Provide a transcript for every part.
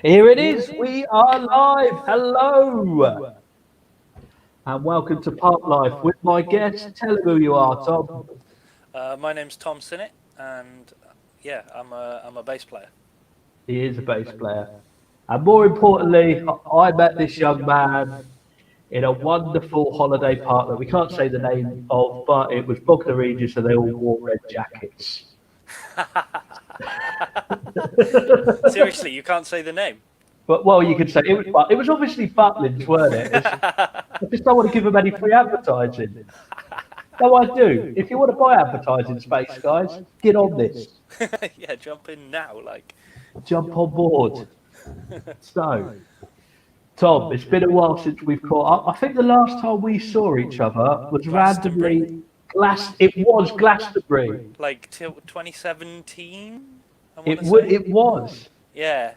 Here it is. We are live. Hello. And welcome to Parklife with my guest. Tell him who you are, Tom. My name's Tom Sinnet, and yeah, I'm a bass player. He is a bass player. And more importantly, I met this young man in a wonderful holiday park that we can't say the name of, but it was Bognor Regis and they all wore red jackets. Seriously, you can't say the name. But well, you could say it was obviously Butlins, weren't it? I just don't want to give them any free advertising. No, I do. If you want to buy advertising space, guys, get on this. Yeah, jump in now. Jump on board. So, Tom, it's been a while since we've caught up. I think the last time we saw each other was Glastonbury? randomly It was Glastonbury. Like till 2017, I want It to would. say. It was Yeah,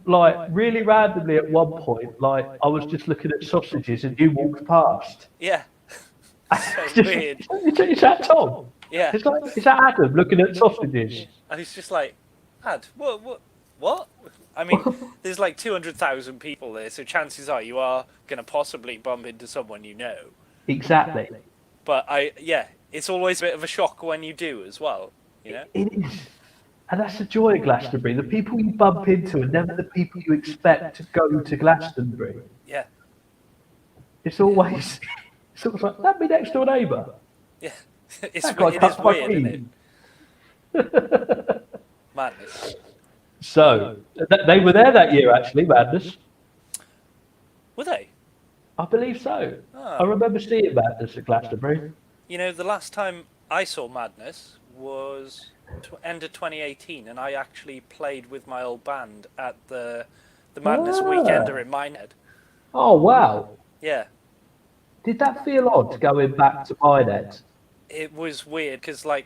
like really randomly at one point. Like I was just looking at sausages and you walked past. yeah. So Just, weird. is that Tom? Yeah, Is that Adam looking at sausages? I was just like, Ad, what? I mean, there's like 200,000 people there, so chances are you are gonna possibly bump into someone you know. Exactly. But it's always a bit of a shock when you do as well. You know. It is. And that's the joy of Glastonbury. The people you bump into are never the people you expect to go to Glastonbury. Yeah, It's always sort of like, that'd be next door neighbour. yeah. It That guy is cuts my weird, isn't it? feet. Madness. So, they were there that year, actually, Madness. Were they? I believe so. I Oh. remember seeing Madness at Glastonbury. You know, the last time I saw Madness was end of 2018, and I actually played with my old band at the Madness Weekender in Minehead. Oh, wow. Yeah, Did that feel odd going back to Minehead? it was weird because I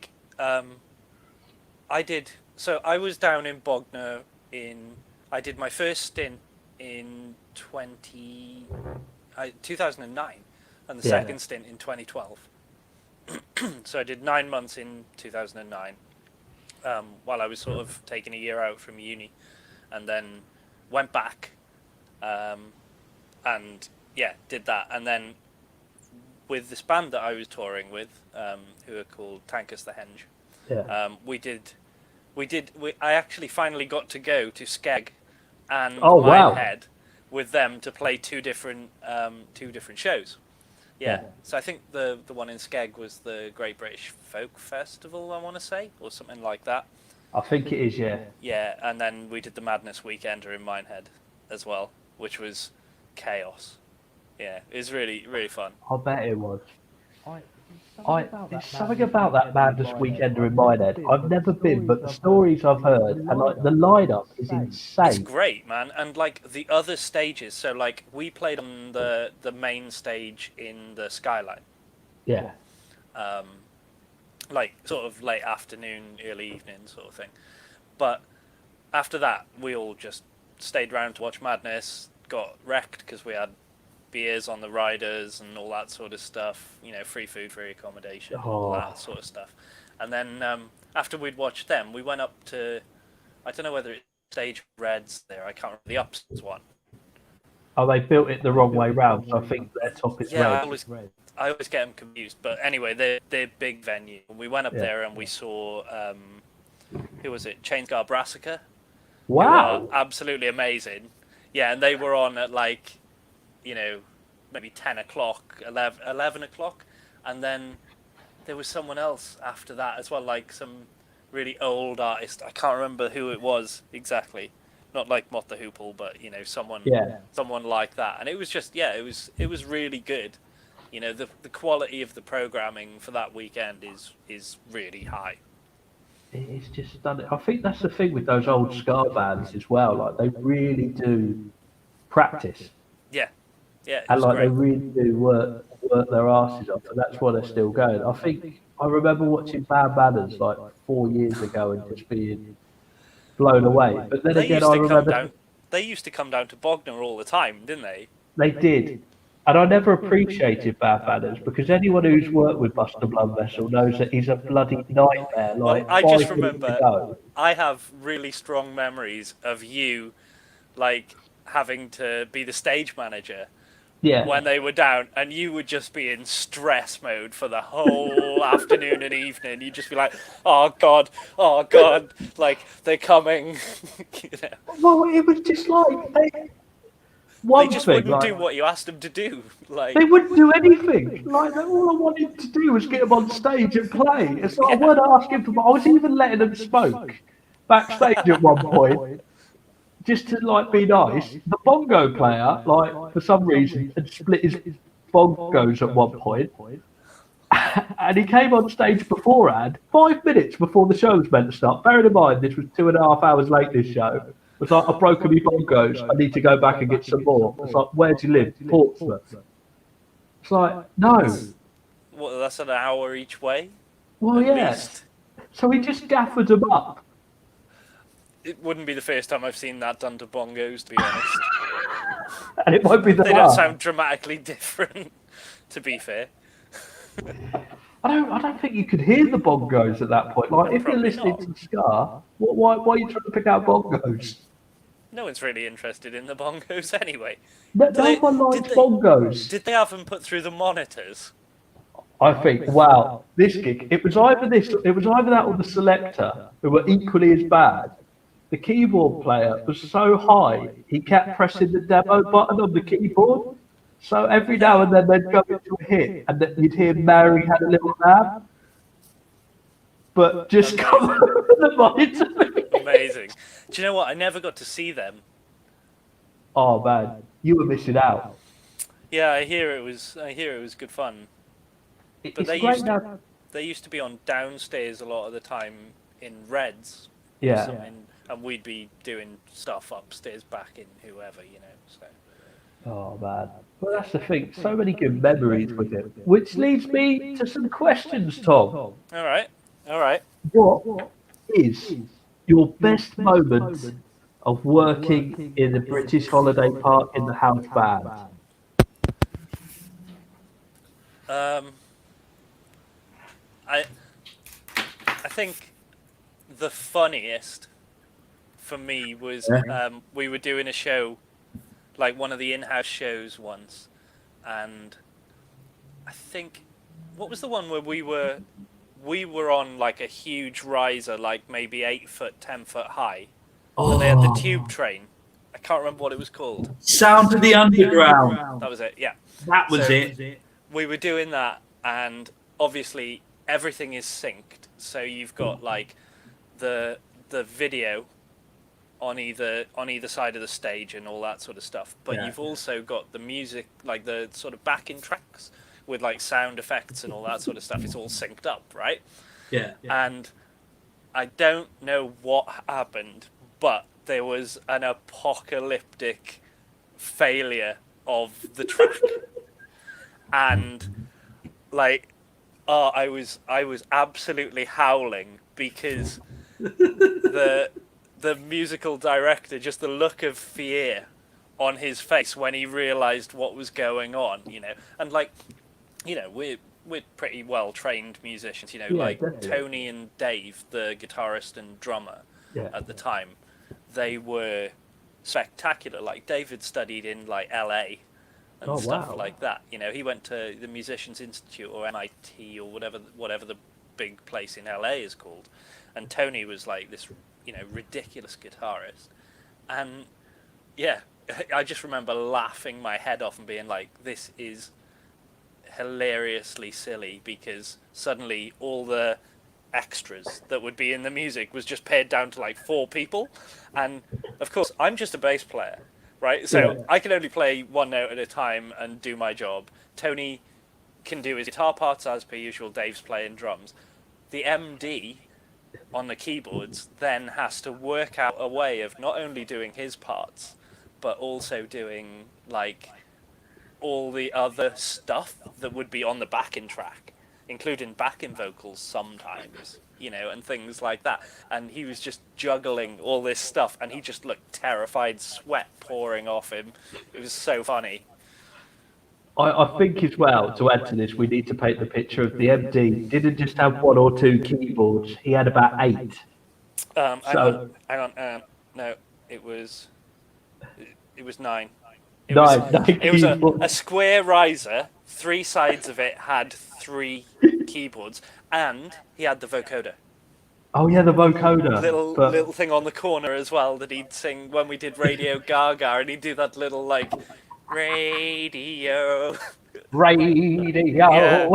did. So I was down in Bognor in. I did my first stint in 2009, and the Yeah. second stint in 2012. So I did 9 months in 2009, while I was sort of taking a year out from uni, and then went back, and yeah, did that, and then with this band that I was touring with, who are called Tankers the Henge, Yeah. I actually finally got to go to Skeg and Oh, wow. Minehead with them to play two different shows. Yeah. So I think the one in Skeg was the Great British Folk Festival, I want to say, or something like that. I think it is, yeah. Yeah, and then we did the Madness Weekender in Minehead as well, which was chaos. Yeah, it was really, really fun. I bet it was. There's something about that Madness Weekender in my head. I've never been, but the stories I've heard and like the lineup is It's insane. great, man, and like the other stages. So like we played on the main stage in the Skyline, Yeah. um, like sort of late afternoon, early evening sort of thing. But after that, we all just stayed around to watch Madness. Got wrecked because we had beers on the riders and all that sort of stuff. You know, free food, free accommodation, all Oh, that sort of stuff. And then after we'd watched them, we went up to, I don't know whether it's Stage Reds there. I can't remember the Ups one. oh, they built it the wrong way round. So I think their top is Yeah, red. I always get them confused. But anyway, they're big venue. We went up Yeah. there and we saw who was it? Chainscar Brassica. Wow. Who are absolutely amazing. Yeah, and they were on at like, you know, maybe 10 o'clock, 11 o'clock, and then there was someone else after that as well, like some really old artist. I can't remember who it was exactly. Not like Mott the Hoople, but you know, Yeah. someone like that. And it was just, yeah, it was really good. You know, the quality of the programming for that weekend is really high. It's just stunning. I think that's the thing with those old ska bands as well. Like they really do practice, Yeah, yeah, it and was like they great. really do work their asses off, and that's why they're still going. I think I remember watching Bad Manners like 4 years ago and just being blown away. But then They again, used I to come remember down. They used to come down to Bognor all the time, didn't they? they did. And I never appreciated Bad Manners because anyone who's worked with Buster Bloodvessel knows that he's a bloody nightmare. Well, Like I just 5 minutes remember ago. I have really strong memories of you like having to be the stage manager Yeah. when they were down, and you would just be in stress mode for the whole afternoon and evening. You'd just be like, oh god, like they're coming. You know, Well, it was just like they one just thing, wouldn't like do what you asked them to do. Like, they wouldn't do anything. Like all I wanted to do was get them on stage and play. It's like I Yeah. weren't asking for. I was even letting them smoke backstage at one point, just to like be nice. The bongo player, like for some reason, had split his bongos at one point, and he came on stage beforehand, 5 minutes before the show was meant to start. Bearing in mind, this was 2.5 hours late. This show was like, I've broken my bongos. I need to go back and get some more. It's like, where do you live? Portsmouth. It's like, no. what? That's an hour each way. Well, at yeah. least. So he just gaffered them up. It wouldn't be the first time I've seen that done to bongos, to be honest. And it might be the They don't last. sound dramatically different, to be fair. I don't think you could hear the bongos at that point. Like, if you're Probably listening not. to Scar, why are you trying to pick out bongos? No one's really interested in the bongos anyway. No, Do they- no one likes did they- bongos. Did they have them put through the monitors? I think, wow, this gig, it was either that or the selector, who were equally as bad. The keyboard player was so high, he kept pressing the demo button on the keyboard. So every now and then they'd go into a hit, and then you'd hear Mary had a little nap, but just come over the monitor. Amazing. Do you know what? I never got to see them. Oh man, you were missing out. Yeah, I hear it was good fun. But It's they great used now. They used to be on downstairs a lot of the time in Reds. Yeah. So and we'd be doing stuff upstairs back in whoever, you know. So Oh man. Well, that's the thing. So many good memories with it. Which leads me to some questions, Tom. all right. What is your best moment of working in the British Holiday Park in the house band? I think the funniest for me was we were doing a show, like one of the in-house shows once, and I think what was the one where we were on like a huge riser, like maybe 8 foot, 10 foot high, and they had the tube train. I can't remember what it was called. Sound of the Underground. That was it. Yeah. That was So- it. We were doing that, and obviously everything is synced. So you've got like the video on either side of the stage and all that sort of stuff. But Yeah. you've also got the music, like the sort of backing tracks with like sound effects and all that sort of stuff. It's all synced up, right? Yeah. And I don't know what happened, but there was an apocalyptic failure of the track. And like I was absolutely howling because the musical director, just the look of fear on his face when he realized what was going on, you know. And like, you know, we're pretty well trained musicians, you know, Yeah, like definitely. Tony and Dave, the guitarist and drummer Yeah. at the time, they were spectacular. Like David studied in like LA and Oh, stuff wow. like that. You know, he went to the Musicians Institute or MIT or whatever the big place in LA is called. And Tony was like this, you know, ridiculous guitarist. And yeah, I just remember laughing my head off and being like, this is hilariously silly, because suddenly all the extras that would be in the music was just pared down to like 4 people. And of course, I'm just a bass player, right? So Yeah. I can only play one note at a time and do my job. Tony can do his guitar parts as per usual. Dave's playing drums. The MD on the keyboards then has to work out a way of not only doing his parts, but also doing like all the other stuff that would be on the backing track, including backing vocals sometimes, you know, and things like that. And he was just juggling all this stuff, and he just looked terrified, sweat pouring off him. It was so funny. I think as well, to add to this, we need to paint the picture of the MD didn't just have 1 or 2 keyboards, he had about 8. Hang So- on. No, it was It was 9. Nine It was a keyboards. square riser. 3 sides of it had 3 keyboards, and he had the vocoder. Oh yeah, the vocoder. Little thing on the corner as well that he'd sing when we did Radio Gaga, and he'd do that little like radio. Radio. Yeah.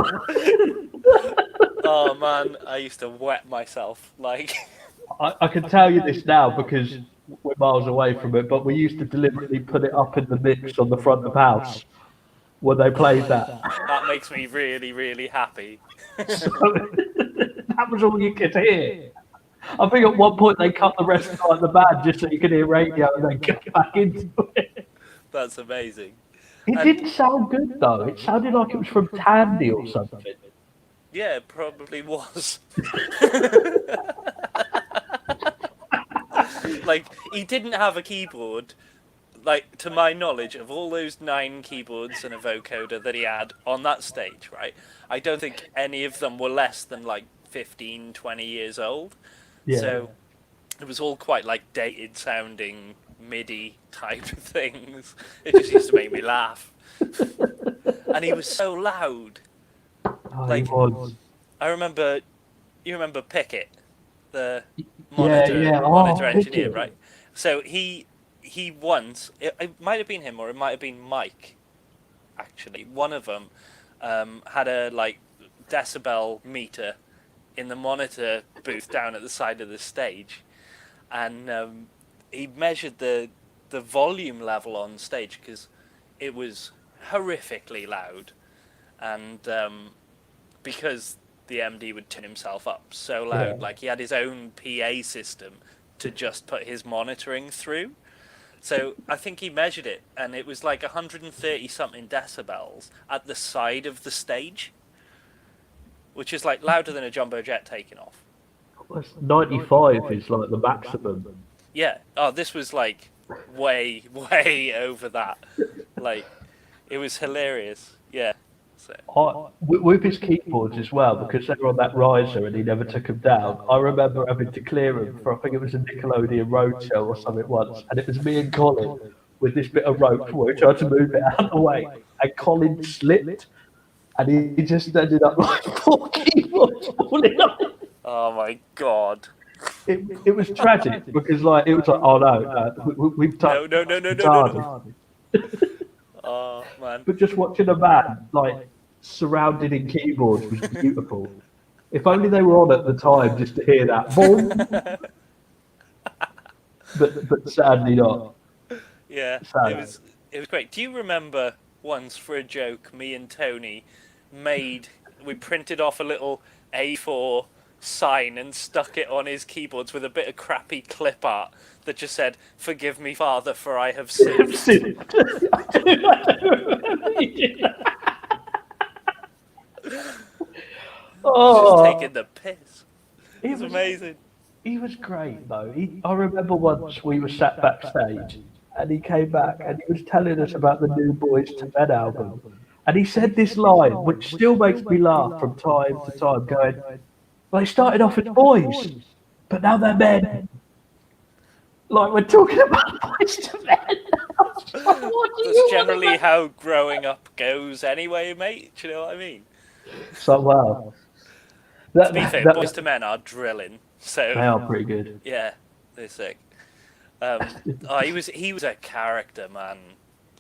Oh man, I used to wet myself like. I can tell you this now because we're miles away from it, but we used to deliberately put it up in the mix on the front of house when they played that. That makes me really, really happy. So, that was all you could hear. I think at one point they cut the rest of the band just so you could hear radio and then get back into it. That's amazing. It didn't sound good though. It sounded like it was from Tandy or something. Yeah, it probably was. Like, he didn't have a keyboard, like, to my knowledge, of all those 9 keyboards and a vocoder that he had on that stage, right? I don't think any of them were less than, like, 15, 20 years old. Yeah. So it was all quite, like, dated-sounding MIDI type of things. It just used to make me laugh. And he was so loud. Oh, Like, it was. I remember, you remember Pickett, the monitor engineer, right? So he once, it might have been him or it might have been Mike, actually. One of them had a like decibel meter in the monitor booth down at the side of the stage, and he measured the volume level on stage because it was horrifically loud, and because the MD would turn himself up so loud, like he had his own PA system to just put his monitoring through. So I think he measured it, and it was like 130 something decibels at the side of the stage, which is like louder than a jumbo jet taking off. 95 is like the maximum. Yeah. Oh, this was like way over that. Like, it was hilarious. Yeah. So. With his keyboards as well, because they were on that riser and he never took them down. I remember having to clear them for, I think it was a Nickelodeon roadshow or something once, and it was me and Colin with this bit of rope where we tried to move it out of the way, and Colin slipped, and he just ended up like 4 keyboards falling off. Oh my god. It was tragic because like it was like, oh no, we've touched. No. Oh man. But just watching a band like surrounded in keyboards was beautiful. If only they were on at the time just to hear that. Boom. but sadly not. Yeah, sadly. it was great. Do you remember once for a joke me and Tony we printed off a little A4 sign and stuck it on his keyboards with a bit of crappy clip art that just said, "Forgive me, Father, for I have sinned." I do remember you did that. Just taking the piss. It was amazing. He was great though. I remember once we were sat backstage and he came back and he was telling us about the new Boys to Men album. And he said this line, which still makes me laugh from time to time, going, well, they started off as boys, but now they're men. Like, we're talking about Boys to Men. That's generally how growing up goes anyway, mate. Do you know what I mean? Somehow. To be fair, Boys to Men are drilling. So they are pretty good. Yeah, they're sick. He was a character, man.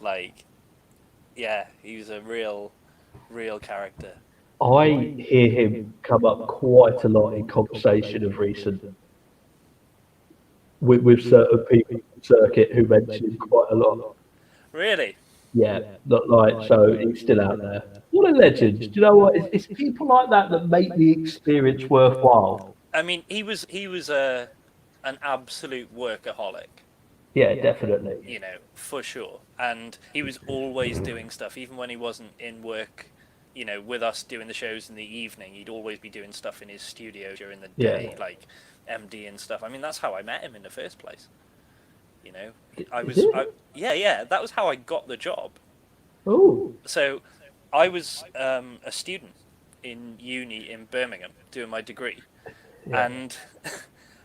Like, yeah, he was a real character. I hear him come up quite a lot in conversation of recent with certain people on the circuit who mention him quite a lot. Really? Yeah, not like so he's still out there. What a legend! Do you know what? It's people like that that make the experience worthwhile. I mean, he was an absolute workaholic. Yeah, definitely. You know, for sure. And he was always doing stuff, even when he wasn't in work. You know, with us doing the shows in the evening, he'd always be doing stuff in his studio during the day, like MD and stuff. I mean, that's how I met him in the first place. You know, that was how I got the job. Oh. So, I was a student in uni in Birmingham doing my degree, and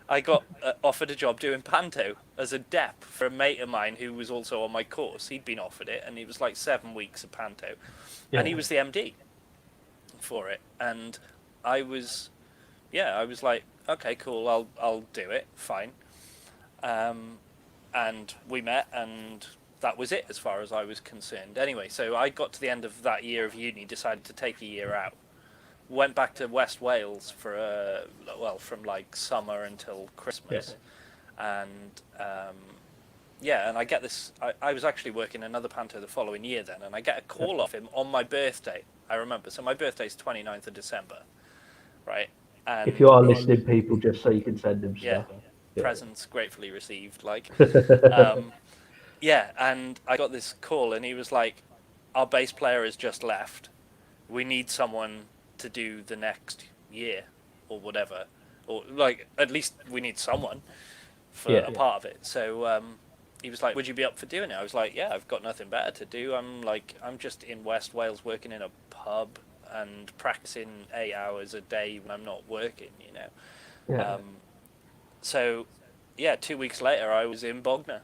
I got offered a job doing panto as a dep for a mate of mine who was also on my course. He'd been offered it, and it was like 7 weeks of panto, and he was the MD for it. And I was like, okay, cool, I'll do it, fine. And we met, and that was it as far as I was concerned. Anyway, so I got to the end of that year of uni, decided to take a year out. Went back to West Wales for from like summer until Christmas, and and I get this. I was actually working another panto the following year then, and I get a call off him on my birthday. I remember. So my birthday is 29th of December, right? And if you are listening, people, just so you can send them stuff. Presents gratefully received. Like, and I got this call, and he was like, "Our bass player has just left. We need someone to do the next year or whatever, or like at least we need someone for a part of it." So he was like, "Would you be up for doing it?" I was like, "Yeah, I've got nothing better to do. I'm just in West Wales working in a pub and practicing 8 hours a day when I'm not working, you know." So 2 weeks later I was in Bognor.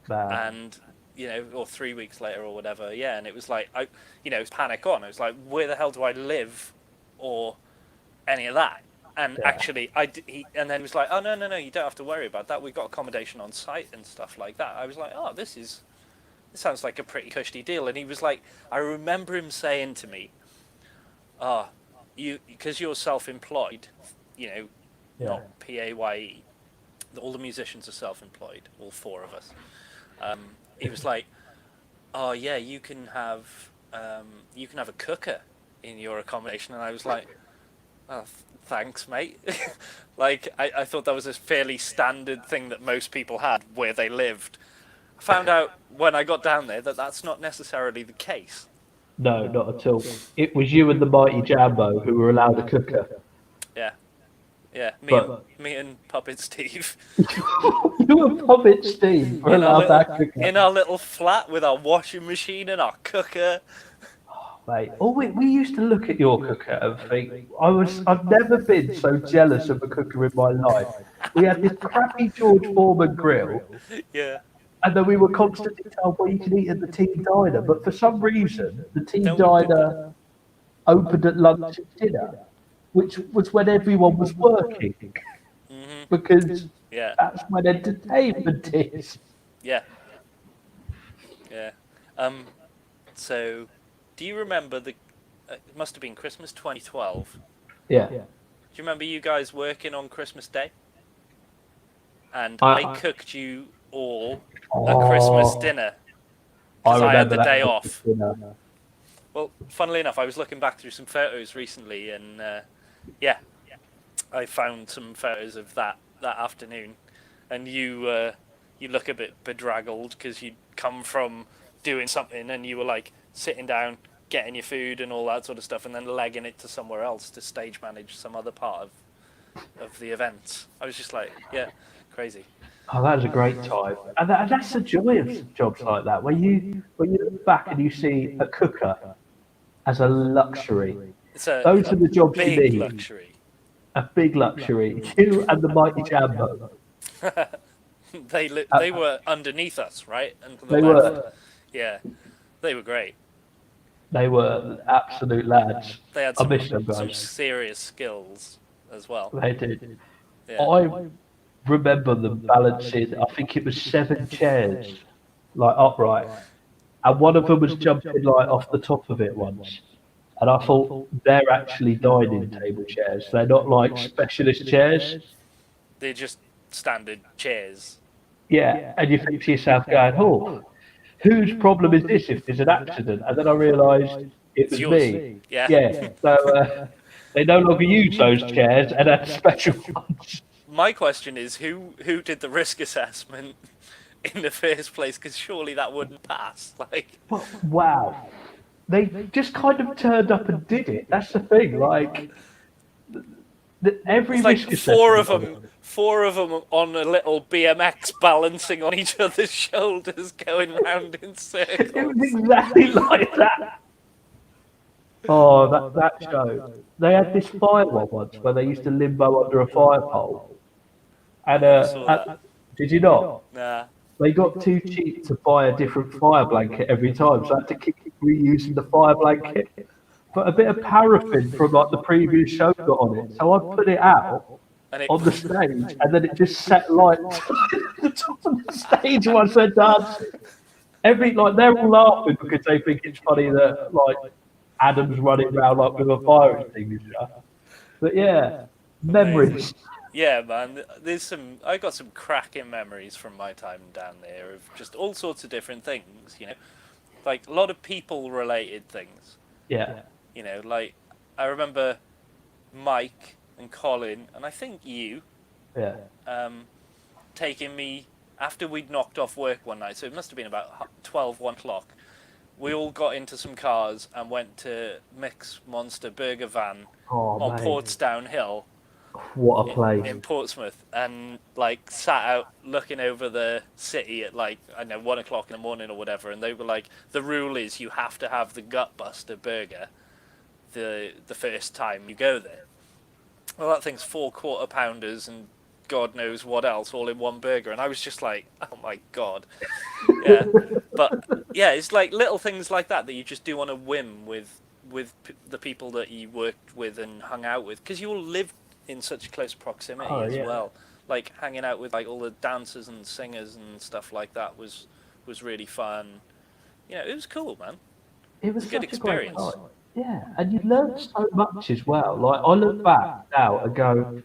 And or 3 weeks later or whatever, and it was like, panic on. I was like, where the hell do I live, or any of that? And actually, and then he was like, oh no, you don't have to worry about that. We've got accommodation on site and stuff like that. I was like, oh, this sounds like a pretty cushy deal. And he was like, I remember him saying to me, because you're self-employed, not PAYE. All the musicians are self-employed, all 4 of us. He was like, "Oh yeah, you can have a cooker in your accommodation," and I was like, "Oh, thanks, mate." Like I thought that was a fairly standard thing that most people had where they lived. I found out when I got down there that that's not necessarily the case. No, not at all. It was you and the mighty Jambo who were allowed a cooker. Yeah, me and Puppet Steve. You and Puppet Steve were allowed that cooker. In our little flat with our washing machine and our cooker. Mate, we used to look at your cooker and think, I've never been so jealous of a cooker in my life. We had this crappy George Foreman grill. Yeah. And then we were constantly told, well, you can eat at the Team Diner. But for some reason, the Team Diner opened at lunch and dinner, which was when everyone was working. Mm-hmm. Because that's when entertainment is. Yeah. So, do you remember it must have been Christmas 2012. Yeah. Do you remember you guys working on Christmas Day? And I cooked you all a Christmas dinner because I had the day off. Well, funnily enough, I was looking back through some photos recently, and I found some photos of that afternoon, and you look a bit bedraggled because you'd come from doing something and you were like sitting down, getting your food and all that sort of stuff, and then legging it to somewhere else to stage manage some other part of the event. I was just like, crazy. Oh, that was a great time, and that's the joy of jobs like that, when you look back and you see a cooker as a luxury. Those are the jobs you need. Luxury. A big luxury. You and the mighty Jambo. They were underneath us, right? They were. Yeah, they were great. They were absolute lads. They had some serious skills as well. They did. Yeah. I remember them balancing, I think it was 7 chairs, like upright, and one of them was jumping like off the top of it once. And I thought, they're actually dining table chairs. They're not like specialist chairs. They're just standard chairs. Yeah, and you think to yourself, going, oh, whose problem is this if there's an accident? And then I realised it was me. Yeah. So they no longer use those chairs and had special ones. My question is, who did the risk assessment in the first place? Because surely that wouldn't pass. Like, wow. They just kind of turned up and did it. That's the thing. Like, every it's like four of them on a little BMX balancing on each other's shoulders, going round in circles. It was exactly like that. Oh, that show. They had this fire one once where they used to limbo under a fire pole, And never saw that. did you not? Nah. They got too cheap to buy a different fire blanket every time, so I had to keep reusing the fire blanket. But a bit of paraffin from like the previous show got on it, so I put it out And it on the stage, and then it just set light to the top of the stage once they're dancing. They're all laughing because they think it's funny that like Adam's running around like with a fire extinguisher. But yeah, amazing. memories. Yeah, man. I got some cracking memories from my time down there of just all sorts of different things. Like a lot of people related things. Yeah, Like I remember Mike and Colin, and I think you, yeah. taking me after we'd knocked off work one night. So it must have been about 1 o'clock. We all got into some cars and went to Mick's Monster Burger Van Oh, on mate, Portsdown Hill what a place! in Portsmouth, and like sat out looking over the city at like, I don't know, 1 o'clock in the morning or whatever. And they were like, the rule is you have to have the Gutbuster burger the first time you go there. Well, that thing's 4 quarter pounders and God knows what else all in one burger, and I was just like, oh my God. Yeah, but yeah, it's like little things like that you just do on a whim with the people that you worked with and hung out with, because you all lived in such close proximity Oh, as yeah. well. Like hanging out with like all the dancers and singers and stuff like that was really fun. It was cool, man. It was It's a good such a great experience. time. Yeah, and you learn so much as well. Like I look back now and go,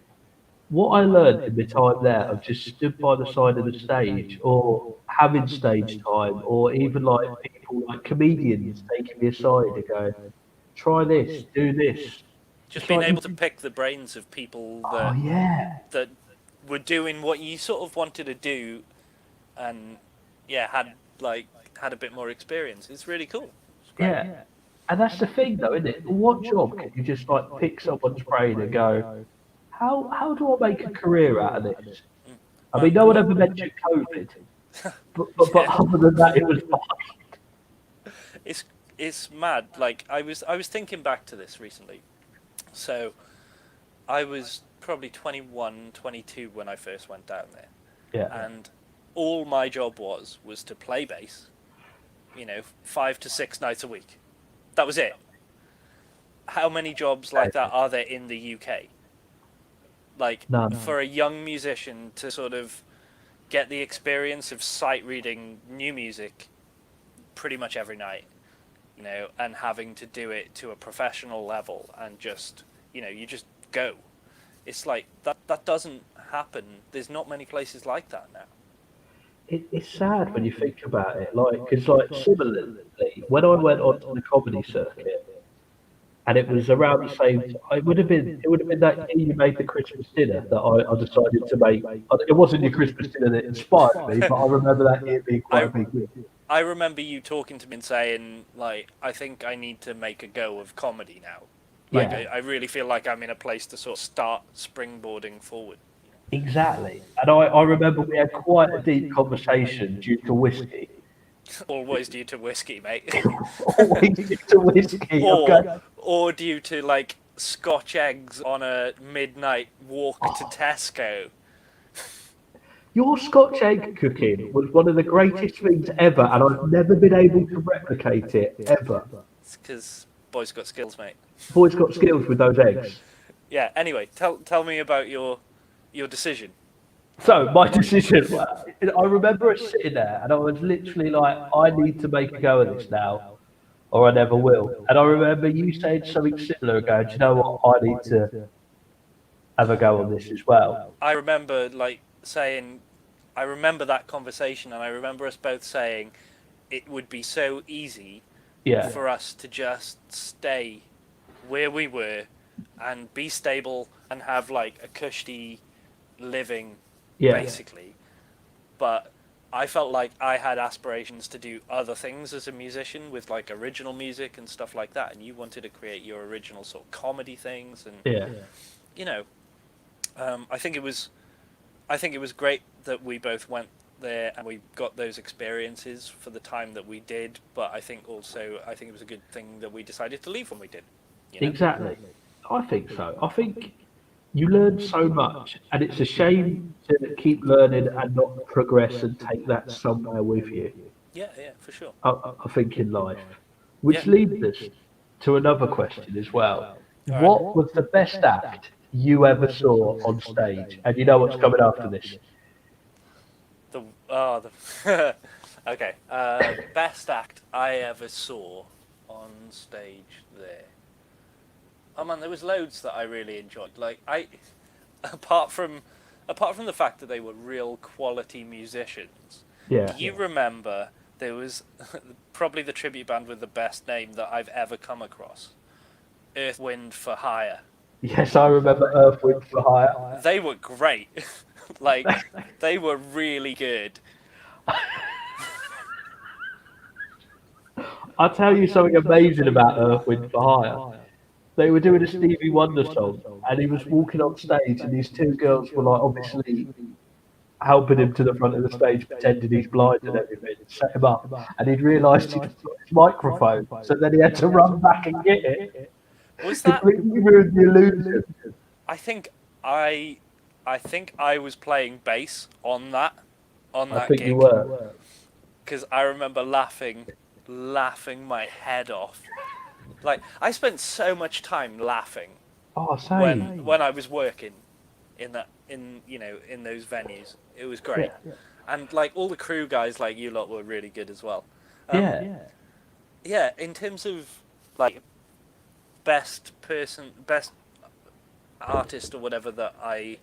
what I learned in the time there of just stood by the side of the stage or having stage time or even like people like comedians taking me aside and going, try this, do this. Just It's being like, able to pick the brains of people oh yeah, that were doing what you sort of wanted to do, and yeah, had a bit more experience. It's really cool. It's great. yeah. And that's the thing though, isn't it? What job can you just like pick someone's brain and go, how do I make a career out of this? I mean, Man, no one ever mentioned COVID, but yeah, other than that, it was fine. it's mad. Like I was thinking back to this recently. So I was probably 21, 22 when I first went down there, Yeah, and all my job was to play bass. 5 to 6 nights a week. That was it. How many jobs like that are there in the UK? Like, none. for a young musician to sort of get the experience of sight reading new music pretty much every night, and having to do it to a professional level and just, you just go. It's like that doesn't happen. There's not many places like that now. It's sad when you think about it, like because like similarly, when I went onto the comedy circuit, and it was around the same. It would have been that year you made the Christmas dinner that I decided to make. It wasn't your Christmas dinner that inspired me, but I remember that year being quite I a big year. I remember you talking to me and saying, like, I think I need to make a go of comedy now. Like, Yeah, I really feel like I'm in a place to sort of start springboarding forward. exactly. And I remember we had quite a deep conversation due to whiskey. Always due to whiskey, mate. Always due to whiskey. or Okay. or due to like Scotch eggs on a midnight walk to Tesco. Your Scotch egg cooking was one of the greatest things ever, and I've never been able to replicate it ever. It's because boys got skills, mate. Boys got skills with those eggs. Yeah. Anyway, tell me about your decision. So my decision, I remember us sitting there, and I was literally like, I need to make a go of this now, or I never will. And I remember you saying something similar, going, do you know what? I need to have a go on this as well. I remember like saying, I remember that conversation, and I remember us both saying it would be so easy Yeah, for us to just stay where we were and be stable and have like a cushy living, yeah, basically. But I felt like I had aspirations to do other things as a musician with like original music and stuff like that, and you wanted to create your original sort of comedy things, and yeah, you know, I think it was great that we both went there and we got those experiences for the time that we did. But I think it was a good thing that we decided to leave when we did. exactly. I think so. I think you learn so much, and it's a shame to keep learning and not progress and take that somewhere with you. Yeah, yeah, for sure. I think in life, Yeah. which leads us to another question as well. All right. What was the best act you ever saw on stage? And you know what's coming after this? The okay. Best act I ever saw on stage there. Oh man, there was loads that I really enjoyed. Like apart from the fact that they were real quality musicians. Yeah. Do you remember there was probably the tribute band with the best name that I've ever come across? Earth, Wind for Hire. Yes, I remember Earth, Wind for Hire. They were great. Like they were really good. I'll tell you something amazing about Earth, Wind for Hire. They were doing a Stevie Wonder song, and he was walking on stage, and these two girls were like obviously helping him to the front of the stage, pretending he's blind and everything, set him up, and he'd realised he'd got his microphone, so then he had to run back and get it. Was that? Completely ruined the illusion. I think I was playing bass on that I think gig. you were. Because I remember laughing my head off. Like I spent so much time laughing Oh, same. when I was working in those venues. It was great. Yeah. And like all the crew guys like you lot were really good as well. Yeah, in terms of like best artist or whatever that I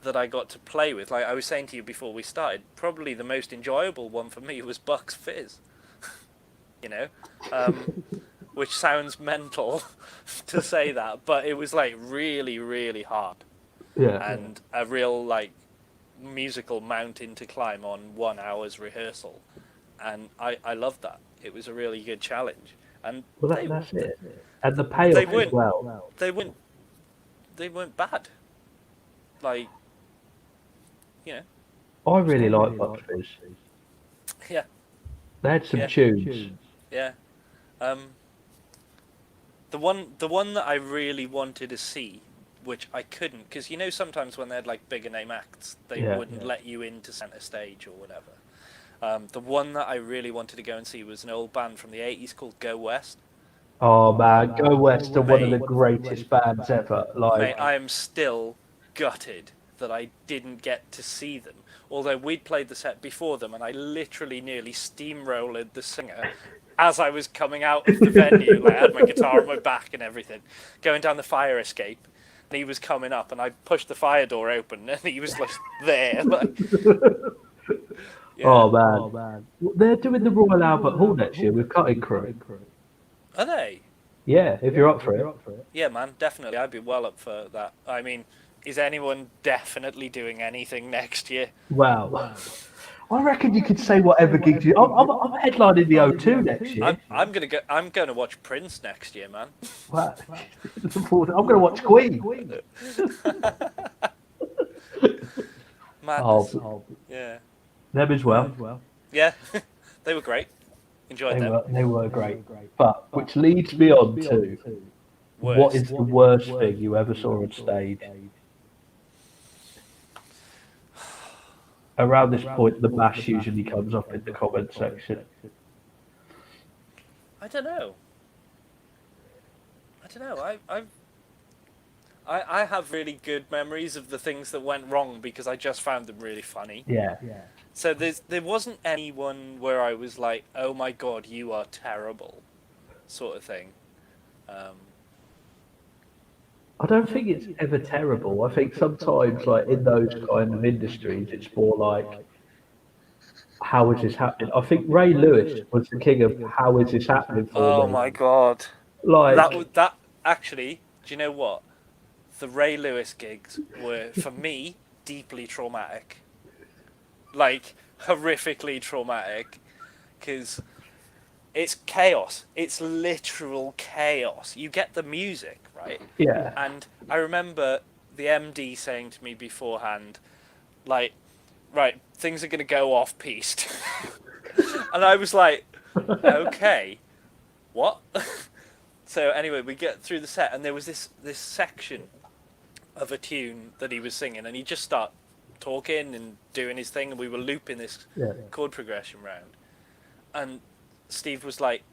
got to play with, like I was saying to you before we started, probably the most enjoyable one for me was Bucks Fizz. Which sounds mental to say that, but it was like really, really hard. Yeah. And a real like musical mountain to climb on 1 hour's rehearsal. And I loved that. It was a really good challenge. And Well, that's it. And the payoff as well. They weren't bad. Like, I really like Bucks Fizz. Yeah. They had some Yeah. tunes. Yeah. The one that I really wanted to see, which I couldn't, because sometimes when they had like bigger name acts, they wouldn't let you into centre stage or whatever. The one that I really wanted to go and see was an old band from the 80s called Go West. Oh man, Go West are one of the greatest bands ever. Like, Mate, I am still gutted that I didn't get to see them. Although we'd played the set before them, and I literally nearly steamrolled the singer as I was coming out of the venue. Like, I had my guitar on my back and everything, going down the fire escape. And he was coming up, and I pushed the fire door open, and he was just there. Like, yeah. Oh man, they're doing the Royal Albert Hall next year with Cutting Crew. Are they? Yeah, if you're up for it. Yeah, man, definitely. I'd be well up for that. I mean, is anyone definitely doing anything next year? Wow. I reckon you could say whatever gigs you. I'm headlining the O2 next year. I'm gonna watch Prince next year, man. Wow. I'm going to watch Queen. Madness. Oh, Yeah. them as well. Yeah. They were great. Enjoyed them. They were great. But which leads me on to what is the worst thing you ever saw on stage? Around this point, the bash usually comes up in the comment section. I don't know. I have really good memories of the things that went wrong because I just found them really funny. Yeah. So there wasn't anyone where I was like, oh my god, you are terrible, sort of thing. I don't think it's ever terrible. I think sometimes, like in those kind of industries, it's more like, how is this happening? I think Ray Lewis was the king of how is this happening for Oh me. my god. Like That actually, do you know what? The Ray Lewis gigs were, for me, deeply traumatic. Like, horrifically traumatic. Because it's chaos. It's literal chaos. You get the music, right? Yeah. And I remember the MD saying to me beforehand, like, right, things are going to go off-piste. And I was like, okay, what? So anyway, we get through the set, and there was this section of a tune that he was singing, and he'd just start talking and doing his thing, and we were looping this chord progression round. And Steve was like,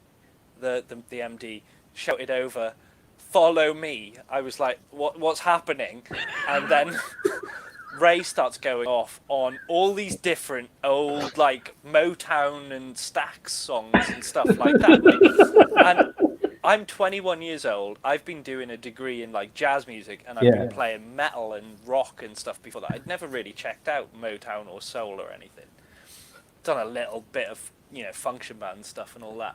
the MD shouted over, "Follow me." I was like, what's happening? And then Ray starts going off on all these different old like Motown and Stax songs and stuff like that, right? And I'm 21 years old. I've been doing a degree in like jazz music, and I've been playing metal and rock and stuff before that. I'd never really checked out Motown or soul or anything. Done a little bit of, function band stuff and all that.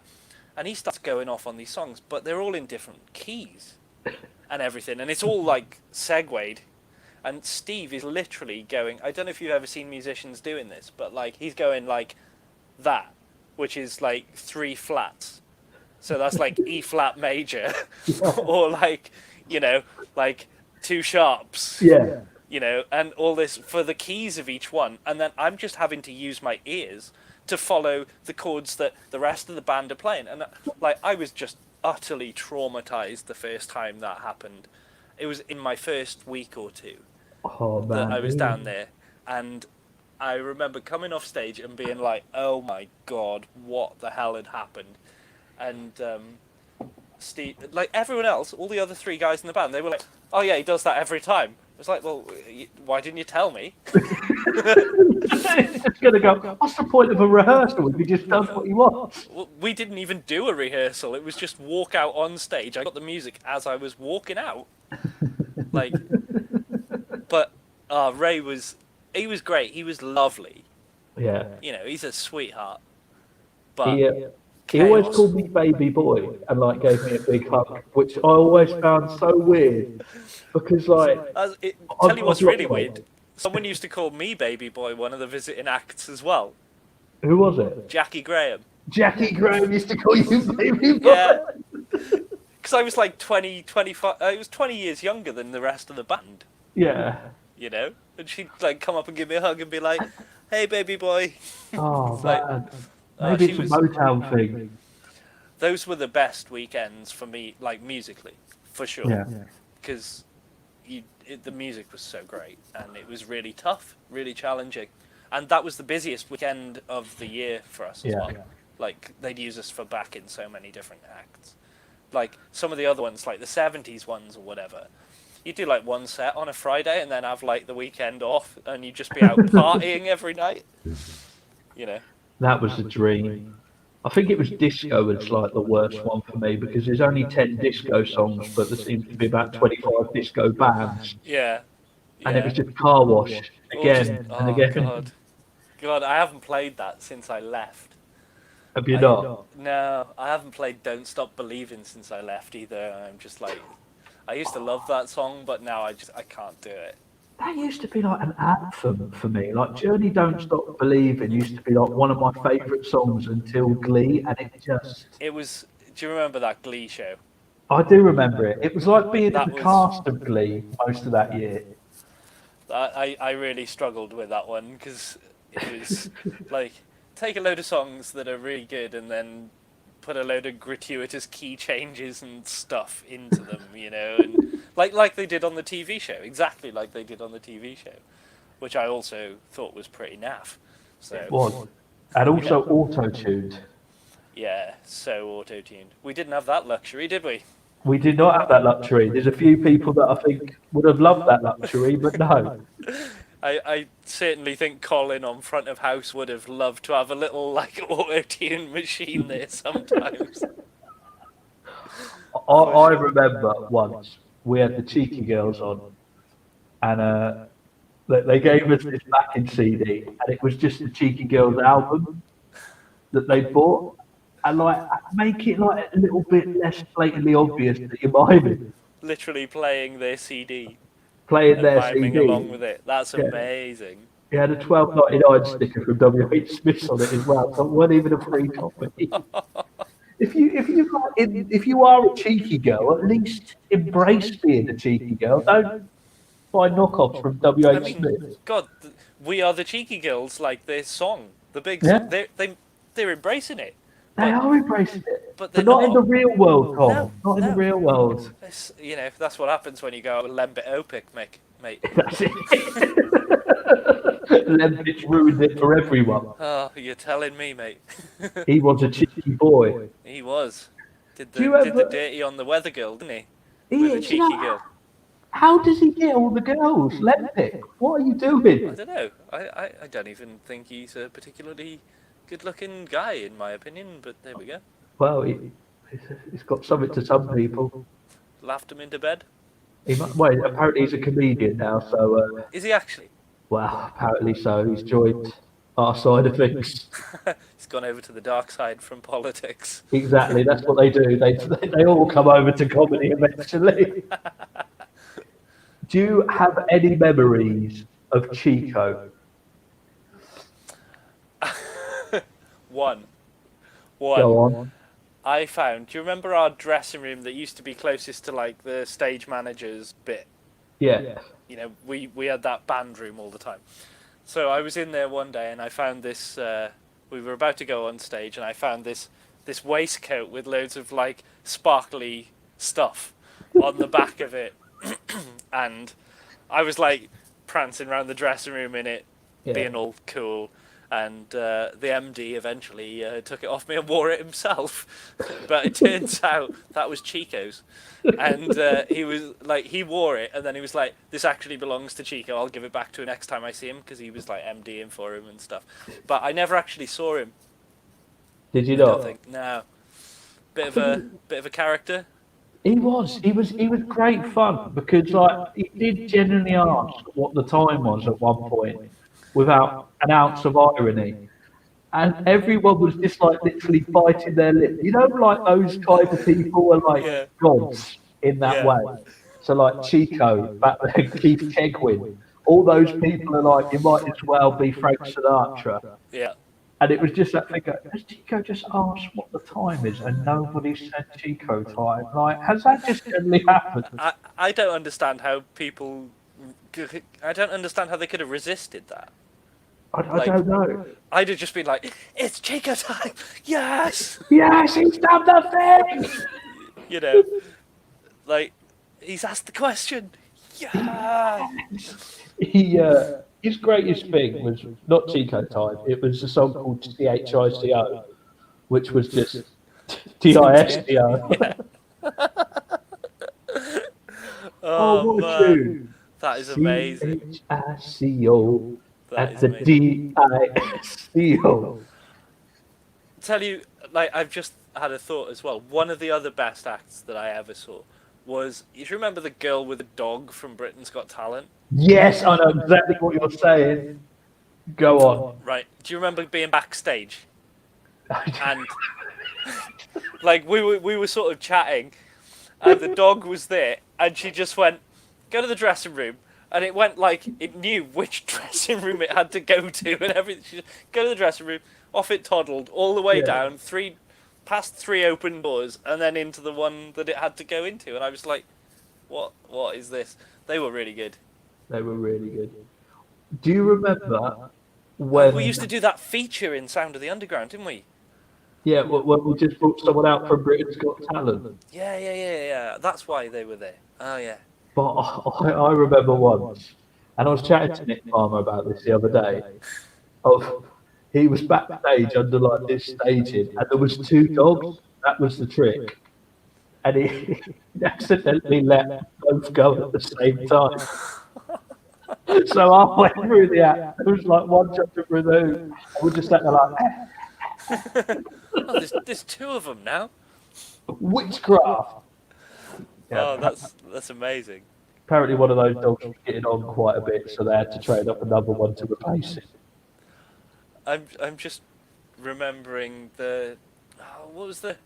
And he starts going off on these songs, but they're all in different keys and everything, and it's all like segued. And Steve is literally going, I don't know if you've ever seen musicians doing this, but like he's going like that, which is like 3 flats. So that's like E flat major, or like, like 2 sharps. Yeah. And all this for the keys of each one. And then I'm just having to use my ears to follow the chords that the rest of the band are playing. And like, I was just utterly traumatized the first time that happened. It was in my first week or two that I was down there. And I remember coming off stage and being like, oh my God, what the hell had happened? And Steve, like everyone else, all the other 3 guys in the band, they were like, oh yeah, he does that every time. I was like, well, why didn't you tell me? It's going to go, what's the point of a rehearsal if he just does what he wants? Well, we didn't even do a rehearsal. It was just walk out on stage. I got the music as I was walking out. Like, but Ray was great. He was lovely. Yeah. He's a sweetheart. But he always called me baby boy and like gave me a big hug, which I always found so weird because like tell you what's really weird. Someone used to call me baby boy, one of the visiting acts as well. Who was it? Jackie Graham. Jackie Graham used to call you baby boy. Yeah. Because I was like 20, 25. I was 20 years younger than the rest of the band. Yeah. And she'd like come up and give me a hug and be like, "Hey, baby boy." Oh, like, man. Maybe it's a Motown thing. Those were the best weekends for me, like musically, for sure. Yeah. Because the music was so great, and it was really tough, really challenging, and that was the busiest weekend of the year for us as well. Like they'd use us for backing so many different acts. Like some of the other ones, like the 70s ones or whatever, you do like one set on a Friday and then have like the weekend off, and you'd just be out partying every night. That was the dream. I think it was disco was like the worst one for me because there's only 10 disco songs, but there seems to be about 25 disco bands. Yeah. And it was just car wash again and again. God, I haven't played that since I left. Have you not? No, I haven't played Don't Stop Believing since I left either. I'm just like, I used to love that song, but now I can't do it. That used to be like an anthem for me. Like Journey Don't Stop Believing used to be like one of my favourite songs until Glee, and it was. Do you remember that Glee show? I do remember it. It was like being in the cast of Glee most of that year. I really struggled with that one because it was like take a load of songs that are really good and then put a load of gratuitous key changes and stuff into them, and like they did on the TV show, exactly like they did on the TV show, which I also thought was pretty naff. So it was, and also auto-tuned. Yeah, so auto-tuned. We didn't have that luxury, did we? We did not have that luxury. There's a few people that I think would have loved that luxury, but no. I certainly think Colin on front of house would have loved to have a little like auto-tune machine there sometimes. I remember once we had the Cheeky Girls on, and they gave us this backing CD, and it was just the Cheeky Girls album that they bought, and like make it like a little bit less blatantly obvious that you're miming. Literally playing their CD. Playing their CD. Along with it. That's amazing. He had a $12.99 sticker from WH Smith's on it as well, so it wasn't even a free copy. If you are a cheeky girl, at least embrace being a cheeky girl. Don't buy knockoffs from WH Smith. God, we are the cheeky girls. Like their song, the big, they're embracing it. They are embracing it. but But not in the real world, Tom. Not in the real world. It's, that's what happens when you go out with Lembit Opik, mate. That's it. Lembit's ruined it for everyone. Oh, you're telling me, mate. He was a cheeky boy. He was. Did Do you the ever- dirty on the weather girl, didn't he? He With the is, cheeky girl. How does he get all the girls? Lembit, what are you doing? I don't know. I don't even think he's a particularly good-looking guy, in my opinion, but there we go. Well, he's got something to some people. Laughed him into bed. Well, apparently he's a comedian now, so... Is he actually? Well, apparently so. He's joined our side of things. He's gone over to the dark side from politics. Exactly, that's what they do. They all come over to comedy eventually. Do you have any memories of Chico? One. Go on. I found. Do you remember our dressing room that used to be closest to like the stage manager's bit? Yeah. We had that band room all the time. So I was in there one day and I found this. We were about to go on stage and I found this waistcoat with loads of like sparkly stuff on the back of it, and I was like prancing around the dressing room in it, being all cool. And the MD eventually took it off me and wore it himself. But it turns out that was Chico's. And he wore it, and then he was like, this actually belongs to Chico, I'll give it back to him next time I see him, because he was like MDing for him and stuff. But I never actually saw him. Did you I not? don't think. No. Bit of a character. He was great fun, because like he did genuinely ask what the time was at one point, without an ounce of irony, and everyone was just like literally biting their lip. Like those type of people are like gods in that way. So like Chico, back then, Keith Kegwin, all those people are like, you might as well be Frank Sinatra. Yeah. And it was just that thing. Has Chico just asked what the time is, and nobody said Chico time? Like, has that just generally happened? I don't understand how people. I don't understand how they could have resisted that. I don't know. I'd have just been like, it's Chico time! Yes! Yes, he's done the thing! Like, he's asked the question. Yeah! His greatest thing was not Chico time, it was a song called CHICO, which was just TISTO. Oh, what man. tune? That is amazing. CHICO at the DISCO. Tell you, like, I've just had a thought as well. One of the other best acts that I ever saw was, you remember the girl with the dog from Britain's Got Talent? Yes, I know exactly what you're saying. Go on. Right. Do you remember being backstage? And like we were sort of chatting, and the dog was there, and she just went, "Go to the dressing room," and it went like it knew which dressing room it had to go to and everything. She just, go to the dressing room. Off it toddled all the way down, past three open doors, and then into the one that it had to go into. And I was like, "What is this?" They were really good. They were really good. Do you remember when we used to do that feature in Sound of the Underground, didn't we? Yeah, when we just brought someone out from Britain's Got Talent. Yeah. That's why they were there. Oh yeah. But I remember once, and I was chatting to Nick Palmer about this the other day. He was backstage under like this staging, and there was two dogs. That was the trick, and he accidentally let both go at the same time. So I went through the act. It was like one jumping through the hoop, and we just sat there like. Oh, there's two of them now. Witchcraft. Yeah, oh, that's amazing. Apparently, one of those dogs was getting on quite a bit, so they had to train up another one to replace it. I'm just remembering what was the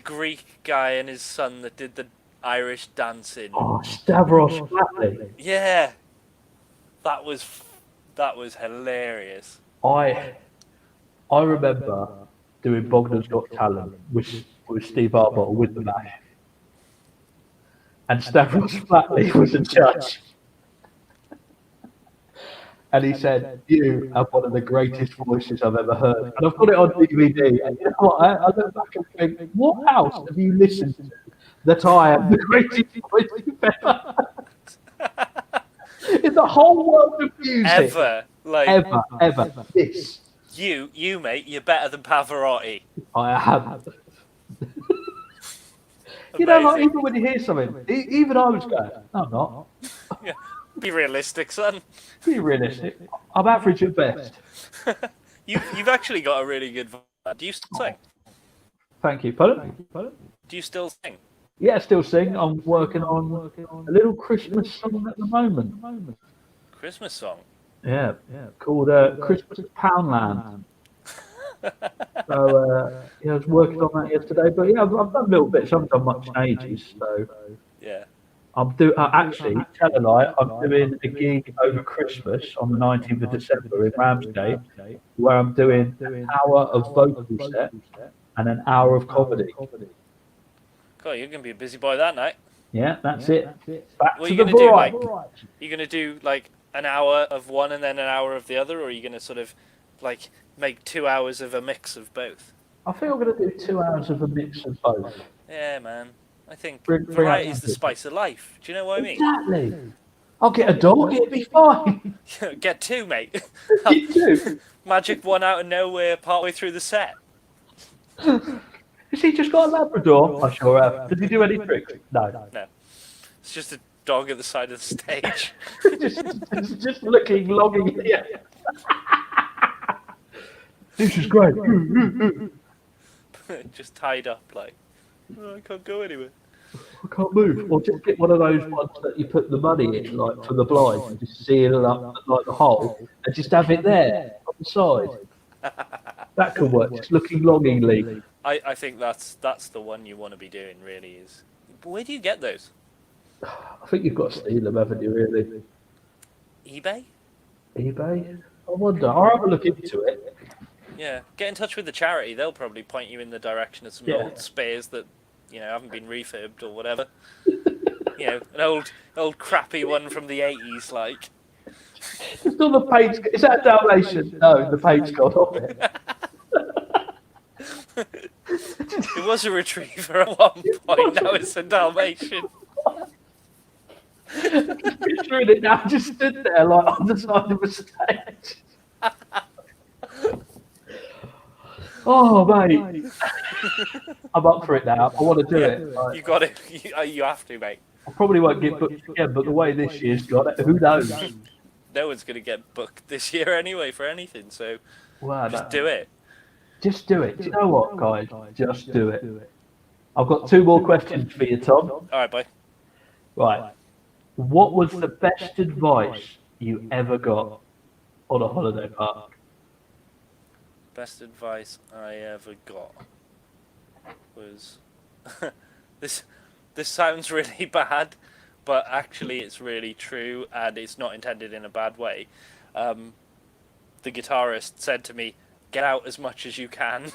Greek guy and his son that did the Irish dancing. Oh, Stavros Flatley. Yeah, that was hilarious. I remember doing Bogdan's Got Talent with Steve Arbottle with the Mash, and Stavros Flatley was a judge. And he said, "You have one of the greatest voices I've ever heard." And I've got it on DVD. And you know what? I look back and think, what else have you listened to that I am the greatest voice you've ever heard? In the whole world of music. Ever. This. You, mate, you're better than Pavarotti. I am. You know, like, even when you hear something, even I was going, "No, I'm not." Yeah. Be realistic, son. Be realistic. I'm average at best. You've actually got a really good voice. Do you still sing? Thank you. Pardon? Do you still sing? Yeah, I still sing. I'm working on a little Christmas song at the moment. Christmas song? Yeah. Called Christmas at Poundland. So, I was working on that yesterday. But yeah, I've done little bits. I haven't done much in ages. So, yeah. Actually, tell a lie, I'm doing a gig over Christmas on the 19th of December in Ramsgate, where I'm doing an hour of vocal set and an hour of comedy. God, you're going to be a busy boy that night. Yeah, that's it. Back what to are you the going to do? variety. You're going to do like an hour of one and then an hour of the other, or are you going to sort of like make 2 hours of a mix of both? I think I'm going to do 2 hours of a mix of both. Yeah, man. I think Bring variety is the spice of life. Do you know what I mean? Exactly. I'll get a dog, it'll be fine. Get two, mate. Get two. Magic one out of nowhere partway through the set. Has he just got a Labrador? I sure have. Does he do any tricks? No. It's just a dog at the side of the stage. just looking longingly. Yeah. This is great. Just tied up like, I can't go anywhere. I can't move. Or just get one of those ones that you put the money in, like for the blinds, and just seal it up like the hole, and just have it there on the side. That could work. Just looking longingly. I think that's the one you want to be doing. Really is. Where do you get those? I think you've got to steal them, haven't you? Really? eBay? I wonder. I'll have a look into it. Yeah, get in touch with the charity. They'll probably point you in the direction of some old spares that haven't been refurbed or whatever. An old crappy one from the 80s, like. It's not the paint. Is that a Dalmatian? No, the paint's gone off it. It was a retriever at one point. Now it's a Dalmatian. Picturing it now, just stood there like on the side of a stage. Oh, mate. I'm up for it now. I want to do it. You got it. You have to, mate. I probably won't get booked again, but the way this year's got it, who knows? No one's going to get booked this year anyway for anything, so just do it. Just do it. Do you know what, guys? Just do it. I've got 2 more questions for you, Tom. All right, bye. Right. What was the best advice you ever got on a holiday park? Best advice I ever got was this sounds really bad, but actually it's really true and it's not intended in a bad way. The guitarist said to me, "Get out as much as you can."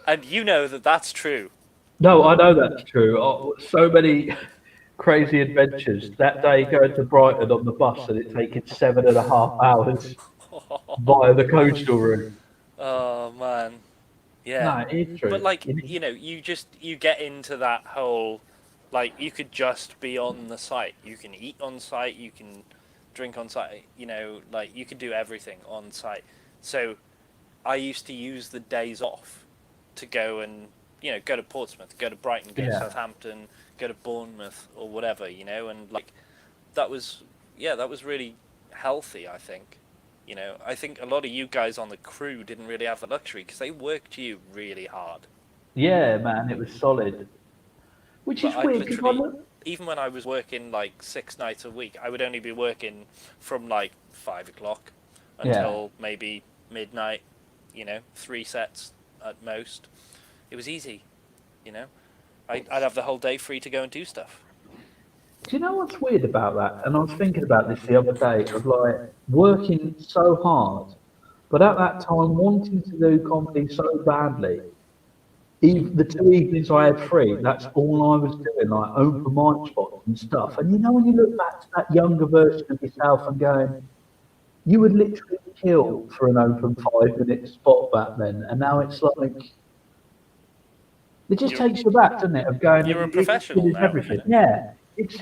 And you know that's true. No, I know that's true. Oh, so many crazy adventures. That day going to Brighton on the bus and it taking 7.5 hours via the coastal route. Oh man, yeah. No, it's true. But like you get into that whole, like you could just be on the site. You can eat on site. You can drink on site. Like you can do everything on site. So I used to use the days off to go and go to Portsmouth, go to Brighton, go to Southampton, go to Bournemouth or whatever, and like that was really healthy, I think. I think a lot of you guys on the crew didn't really have the luxury because they worked you really hard. Yeah, man, it was solid. Which is weird because even when I was working like 6 nights a week, I would only be working from like 5 o'clock until maybe midnight, 3 sets at most. It was easy, I'd have the whole day free to go and do stuff. Do you know what's weird about that? And I was thinking about this the other day, of like working so hard, but at that time wanting to do comedy so badly. even the 2 evenings I had free, that's all I was doing, like open mic spots and stuff. And you know, when you look back to that younger version of yourself and going, you would literally kill for an open 5 minute spot back then, and now it's like it just You're- takes you back, doesn't it? Of going, You're a it professional is now, everything. you know? Yeah, it's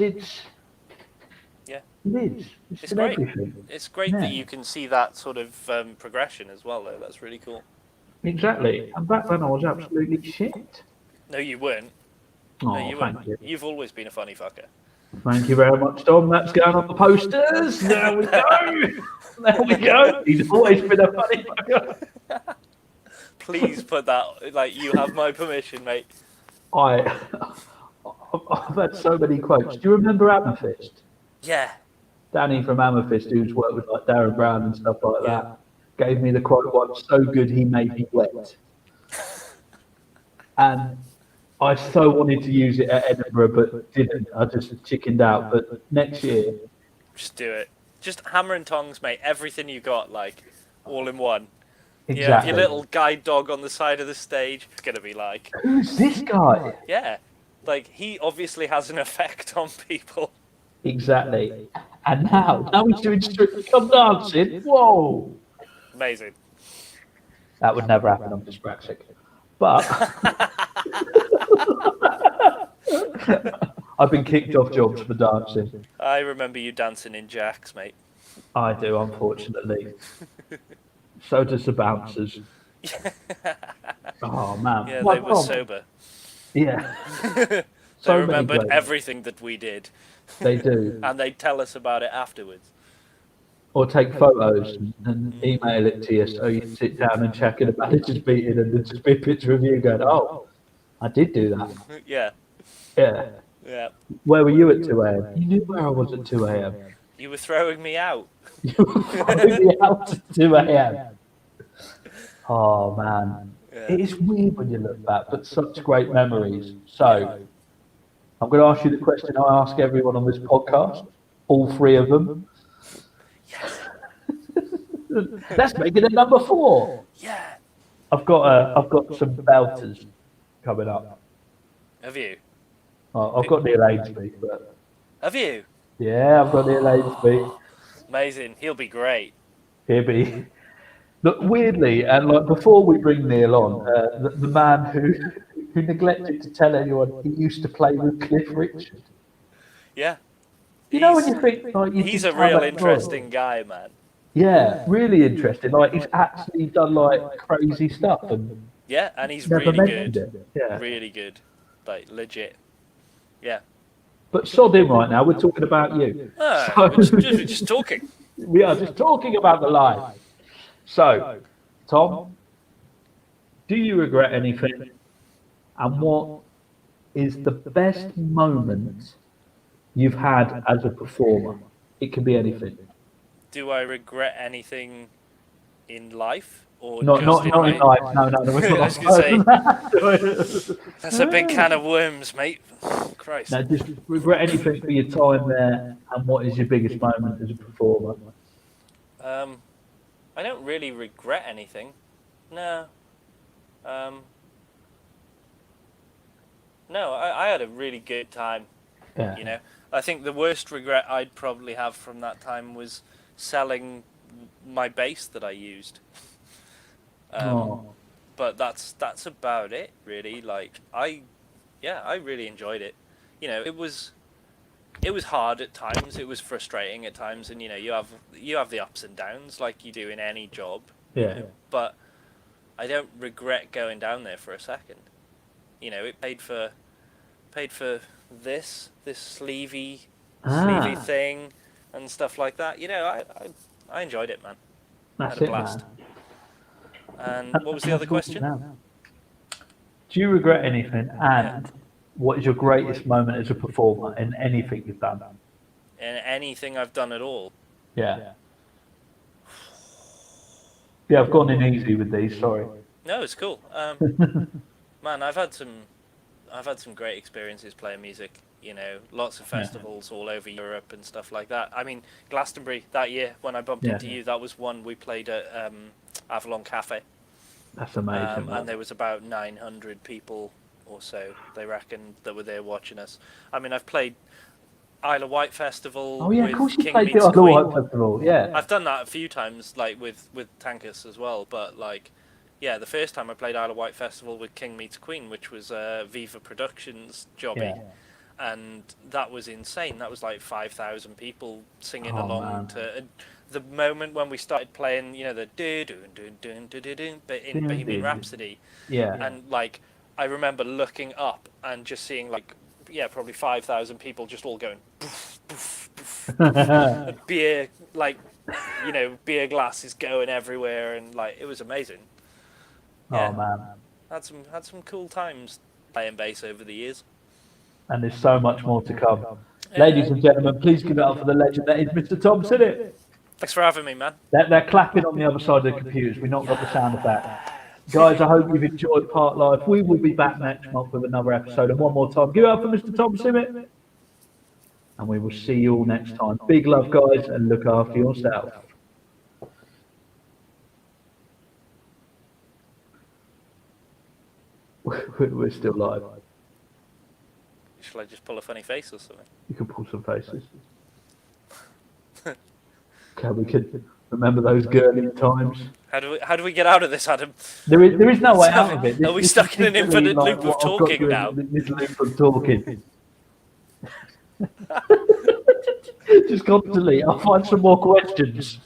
Yeah, it is. It's it's still great. everything. It's great Yeah. that you can see that sort of progression as well, though. That's really cool. Exactly. And back then I was absolutely shit. No, you weren't. No, Oh, you thank weren't. you. You've always been a funny fucker. Thank you very much, Tom. That's going on the posters. There we go. There we go. He's always been a funny fucker. Please put that, like, you have my permission, mate. I've had so many quotes. Do you remember Amethyst? Yeah. Danny from Amethyst, who's worked with like Darren Brown and stuff like Yeah. that, gave me the quote once, so good he made me wet. And I so wanted to use it at Edinburgh, but didn't. I just chickened out. But next year, Just do it. Just hammer and tongs, mate. Everything you got, like, all in one. Yeah, exactly. your little guide dog on the side of the stage. It's gonna be like, Who's this guy? yeah, like he obviously has an effect on people. Exactly. And now he's doing Strictly Come Dancing. Whoa. Amazing. That would never happen. I'm dyspraxic. But I've been kicked off jobs for dancing. I remember you dancing in jacks, mate. I do, unfortunately. So does the bouncers. Oh man. Yeah, My they were Tom. sober. Yeah. They So many remembered great- everything that we did, They do. and they'd tell us about it afterwards. Or take photos and email it to you so you can sit down and check in a manager's meeting and there'd just be a picture of you going, oh, I did do that. Yeah, Yeah. yeah. Where were you at 2 a.m.? You knew where I was at 2 a.m. You were throwing me out. You were throwing me out at 2 a.m. Oh, man. Yeah. It is weird when you look back, but such great memories. So, I'm going to ask you the question I ask everyone on this podcast, all three of them. Let's make it a number 4. Yeah. I've got some belters coming up. Have you? Oh, I've got Neil Ainsby, but Have you? yeah, I've got Neil Ainsby. Amazing. He'll be great. He'll be. Look, weirdly, and like before we bring Neil on, the man who neglected to tell anyone he used to play with Cliff Richard. Yeah. You know when you think like you He's just a have real that interesting guy, man. Yeah, really interesting. Like he's actually done like crazy stuff and Yeah, and he's never really mentioned good. it. Yeah. Really good. Like, legit. Yeah. But sod him right now. We're talking about you. Ah, So- we're just talking. We are just talking about the life. So, Tom, do you regret anything? And what is the best moment you've had as a performer? It can be anything. Do I regret anything in life? Or Not just in life. No. We're I was not. That's a big can of worms, mate. Christ. No, just regret anything for your time there. And what is your biggest moment as a performer? I don't really regret anything. No. No, I had a really good time, Yeah. you know. I think the worst regret I'd probably have from that time was selling my bass that I used. Oh. But that's about it, really. Like, I really enjoyed it. You know, it was hard at times, it was frustrating at times, and you know, you have the ups and downs like you do in any job. Yeah. But I don't regret going down there for a second. You know, it paid for this sleevey thing and stuff like that. You know, I enjoyed it, man. That's Had a it, blast. man. And what was the other question? Do you regret anything? And what is your greatest moment as a performer in anything you've done? In anything I've done at all. Yeah. Yeah, I've gone in easy with these. Sorry. No, it's cool. Man, I've had some great experiences playing music. You know, lots of festivals all over Europe and stuff like that. I mean, Glastonbury that year when I bumped into you, that was one we played at Avalon Cafe. That's amazing. And there was about 900 people or so, they reckon, that were there watching us. I mean, I've played Isle of Wight Festival. Oh yeah, with of course you King played the Meets Isle of Queen. Wight Festival. Yeah. I've done that a few times, like with Tankus as well. But like, yeah, the first time I played Isle of Wight Festival with King Meets Queen, which was Viva Productions jobby, and that was insane. That was like 5,000 people singing along to the moment when we started playing. You know, the do do do do do do do, but in Bohemian Rhapsody. Yeah. And like, I remember looking up and just seeing like, probably 5,000 people just all going boof, boof, boof. Beer, like, beer glasses going everywhere, and like, it was amazing. Oh man, had some cool times playing bass over the years. And there's so much more to come. Ladies and gentlemen, please give it up for the legend that is Mr. Tom Sinnet. Thanks for having me, man. They're clapping on the other side of the computers. We've not got the sound effect. Guys, I hope you've enjoyed Parklife. We will be back next month with another episode. And one more time, give it up for Mr. Tom Sinnet. And we will see you all next time. Big love, guys, and look after yourself. We're still live. Shall I just pull a funny face or something? You can pull some faces. Okay, we could remember those girly times. How do we get out of this, Adam? There is no way out of it. Are we stuck in an infinite loop of talking now? This loop of talking. Just constantly. I'll find some more questions.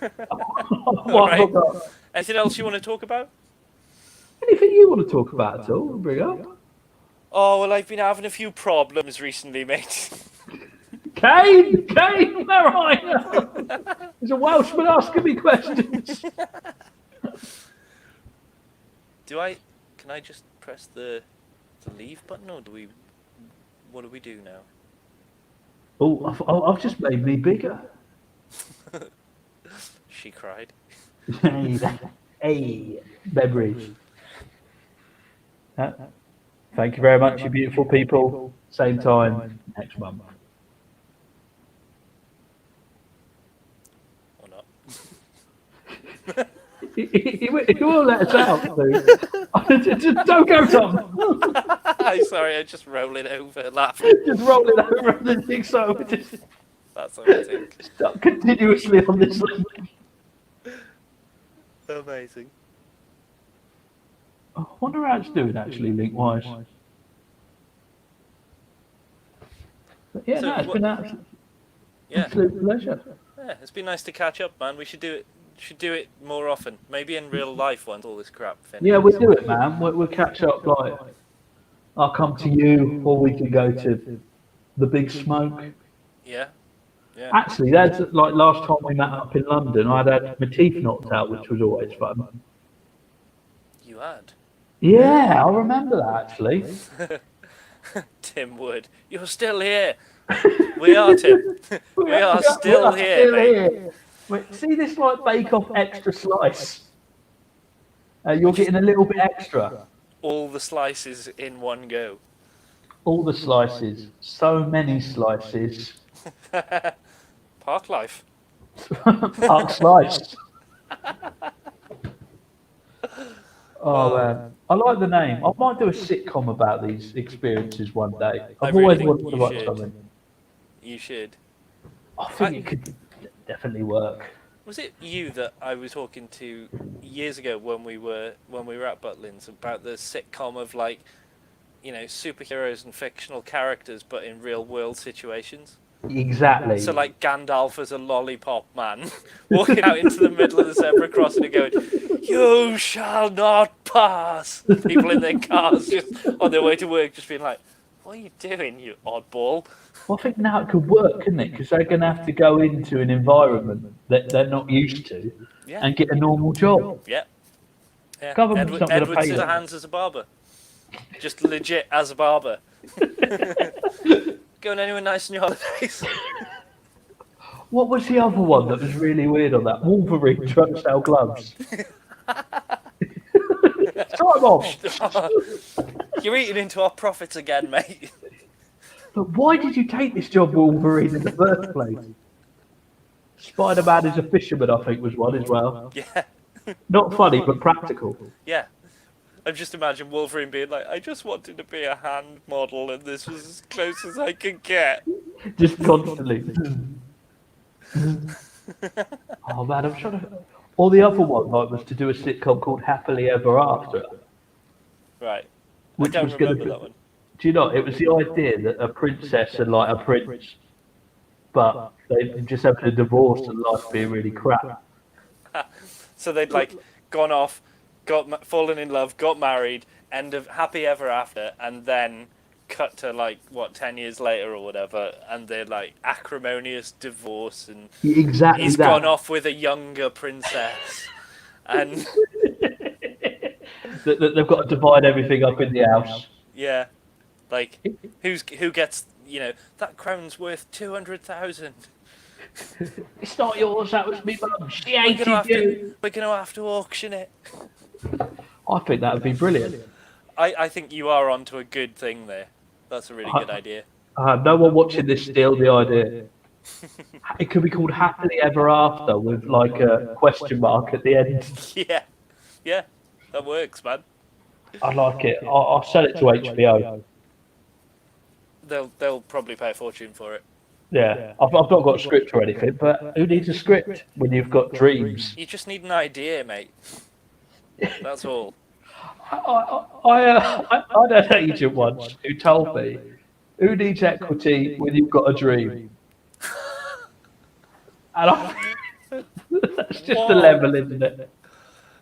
Right. Anything else you want to talk about? Anything you want to talk about at all? Bring up. Oh, well, I've been having a few problems recently, mate. Kane, where are you? There's a Welshman asking me questions. Can I just press the leave button, or what do we do now? Oh, I've just made me bigger. She cried. Hey, memories. Thank you very much, you beautiful people. Same time next month. Or not. He won't let us out, dude. Just don't go, Tom. I'm sorry, I'm just rolling over laughing. Just roll it over and then think so. That's amazing. Stop continuously on this link. Amazing. I wonder how it's doing actually, link-wise. But yeah, So it's been an Yeah. absolute pleasure. Yeah, it's been nice to catch up, man. We should do it more often. Maybe in real life once all this crap finishes. Yeah, we'll do it, man. We'll catch up. Like, I'll come to you, or we can go to the Big Smoke. Yeah. Yeah. Actually, that's like last time we met up in London. I'd had my teeth knocked out, which was always fun. You had. Yeah, I remember that actually. Tim Wood, you're still here. We are, Tim. We are still here, mate. Wait, see this like Bake Off extra slice? You're getting a little bit extra. All the slices in one go. All the slices. So many slices. Parklife. Park slice. Oh man, I like the name. I might do a sitcom about these experiences one day. I've always wanted to watch something. You should. I think it could definitely work. Was it you that I was talking to years ago when we were at Butlins about the sitcom of like, superheroes and fictional characters, but in real world situations? Exactly. So like Gandalf as a lollipop man walking out into the middle of the zebra crossing and going, "You shall not pass." People in their cars just on their way to work just being like, "What are you doing, you oddball?" Well, I think now it could work, couldn't it? Because they're going to have to go into an environment that they're not used to and get a normal job. Yeah. Government's not going to pay them. Scissorhands as a barber. Just legit as a barber. Going anywhere nice on your holidays? What was the other one that was really weird on that? Wolverine truck sell gloves. Time off. You're eating into our profits again, mate. But why did you take this job, Wolverine, in the first place? Spider-Man is a fisherman, I think, was one as well. Yeah. Not funny, but practical. Yeah. I just imagine Wolverine being like, I just wanted to be a hand model and this was as close as I could get. Just constantly. Oh man, I'm trying to. Or the other one like, was to do a sitcom called Happily Ever After, Right. which I don't was going remember to. that one. Do you know? It was the idea that a princess and like a prince, but they just having a divorce and life being really crap. So they'd like gone off, fallen in love, got married, end of happy ever after, and then cut to like what 10 years later or whatever, and they're like acrimonious divorce, and Exactly he's that. gone off with a younger princess, and They've got to divide everything up in the house. yeah, like who gets that crown's worth 200,000. It's not yours. That was me mum. She We're hated you. we're gonna have to auction it. I think that would be brilliant. I think you are onto a good thing there. That's a really good idea. No one watching this steal the idea. It could be called Happily Ever After with like a question mark at the end. Yeah, that works, man. I like it. I'll sell it to HBO. They'll probably pay a fortune for it. Yeah, I've not got a script or anything, but who needs a script when you've got dreams? You just need an idea, mate. That's all. I had an agent once who told me, who needs equity when you've got a dream? And that's just the level, isn't it?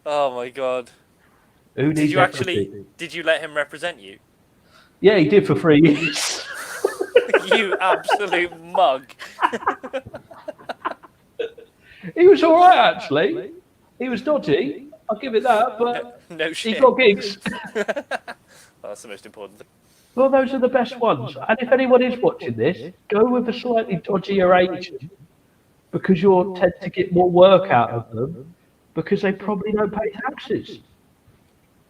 Oh my god. Who needs Did you let him represent you? Yeah, he did for 3 years. You absolute mug. He was all right, actually. He was dodgy. I'll give it that, but No shit. he got gigs. Well, that's the most important thing. Well, those are the best ones. And if anyone is watching this, go with a slightly dodgier agent because you'll tend to get more work out of them because they probably don't pay taxes.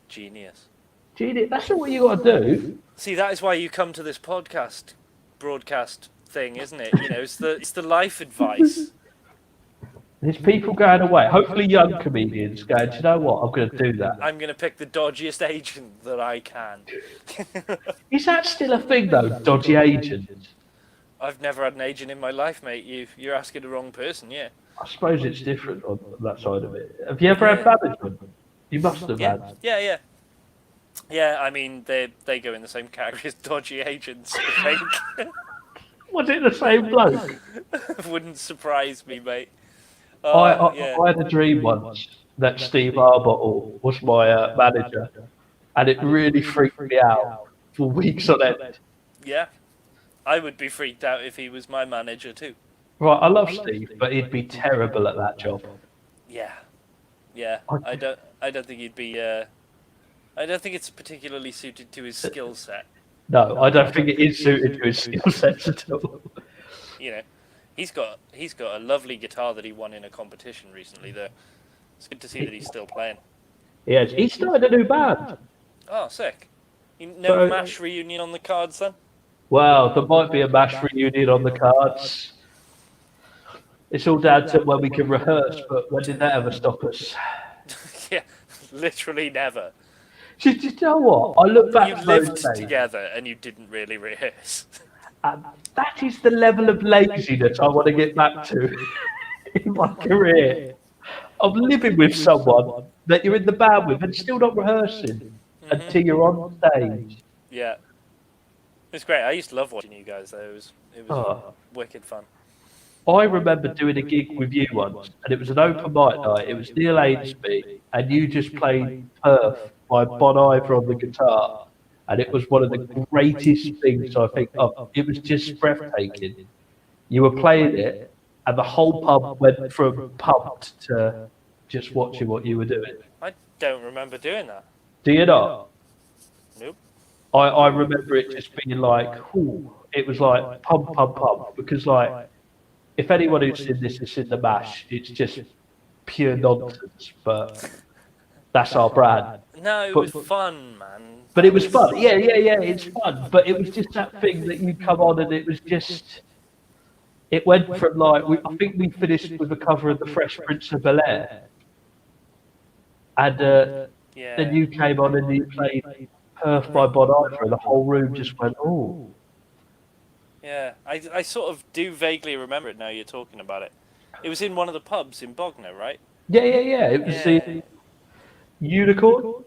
Genius. Gee, that's not what you got to do. See, that is why you come to this broadcast thing, isn't it? It's the life advice. There's people going away, hopefully young comedians going, do you know what, I'm going to do that. I'm going to pick the dodgiest agent that I can. Is that still a thing, though, dodgy agent? I've never had an agent in my life, mate. You're asking the wrong person, yeah. I suppose it's different on that side of it. Have you ever had management? You must have had. Yeah. Yeah, I mean, they go in the same category as dodgy agents, I think. Was it the same bloke? Wouldn't surprise me, mate. I had a dream once that Steve Arbottle was my manager, and it really freaked me out for weeks on end. Yeah, I would be freaked out if he was my manager too. Right, I love Steve, but he'd be terrible at that job. Yeah. I don't think he'd be. I don't think it's particularly suited to his skill set. No, I don't think it is suited to his skill sets at all. He's got a lovely guitar that he won in a competition recently, though. It's good to see that he's still playing. Yes, he started a new band. Oh, sick. No MASH reunion on the cards, then? Well, there might be a MASH reunion on the cards. It's all down to when we can rehearse, but when did that ever stop us? Yeah, literally never. Do you know what? I look back You at lived those days, together and you didn't really rehearse. and that is the level of laziness I want to get back to in my career. Of living with someone that you're in the band with and still not rehearsing until you're on stage. Yeah. It's great. I used to love watching you guys, though. It was wicked fun. I remember doing a gig with you once, and it was an open mic night. It was Neil Ainsby, and you just played Perth by Bon Iver on the guitar, and it was one of the greatest things I think of. It was just breathtaking. You were playing it, and the whole pub went from pumped to just watching what you were doing. I don't remember doing that. Do you not? Nope. I remember it just being like, ooh, it was like pump, pump, pump, because like, if anyone who's seen this has seen the MASH, it's just pure nonsense, but that's our brand. No, it was fun, man. But it was fun. Yeah, it's fun. But it was just that thing that you come on and it was just, it went from like, I think we finished with a cover of The Fresh Prince of Bel-Air. And Yeah. then you came on and you played Perth by Bon Iver, and the whole room just went, oh. Yeah, I sort of do vaguely remember it now you're talking about it. It was in one of the pubs in Bognor, right? Yeah. It was the Unicorn.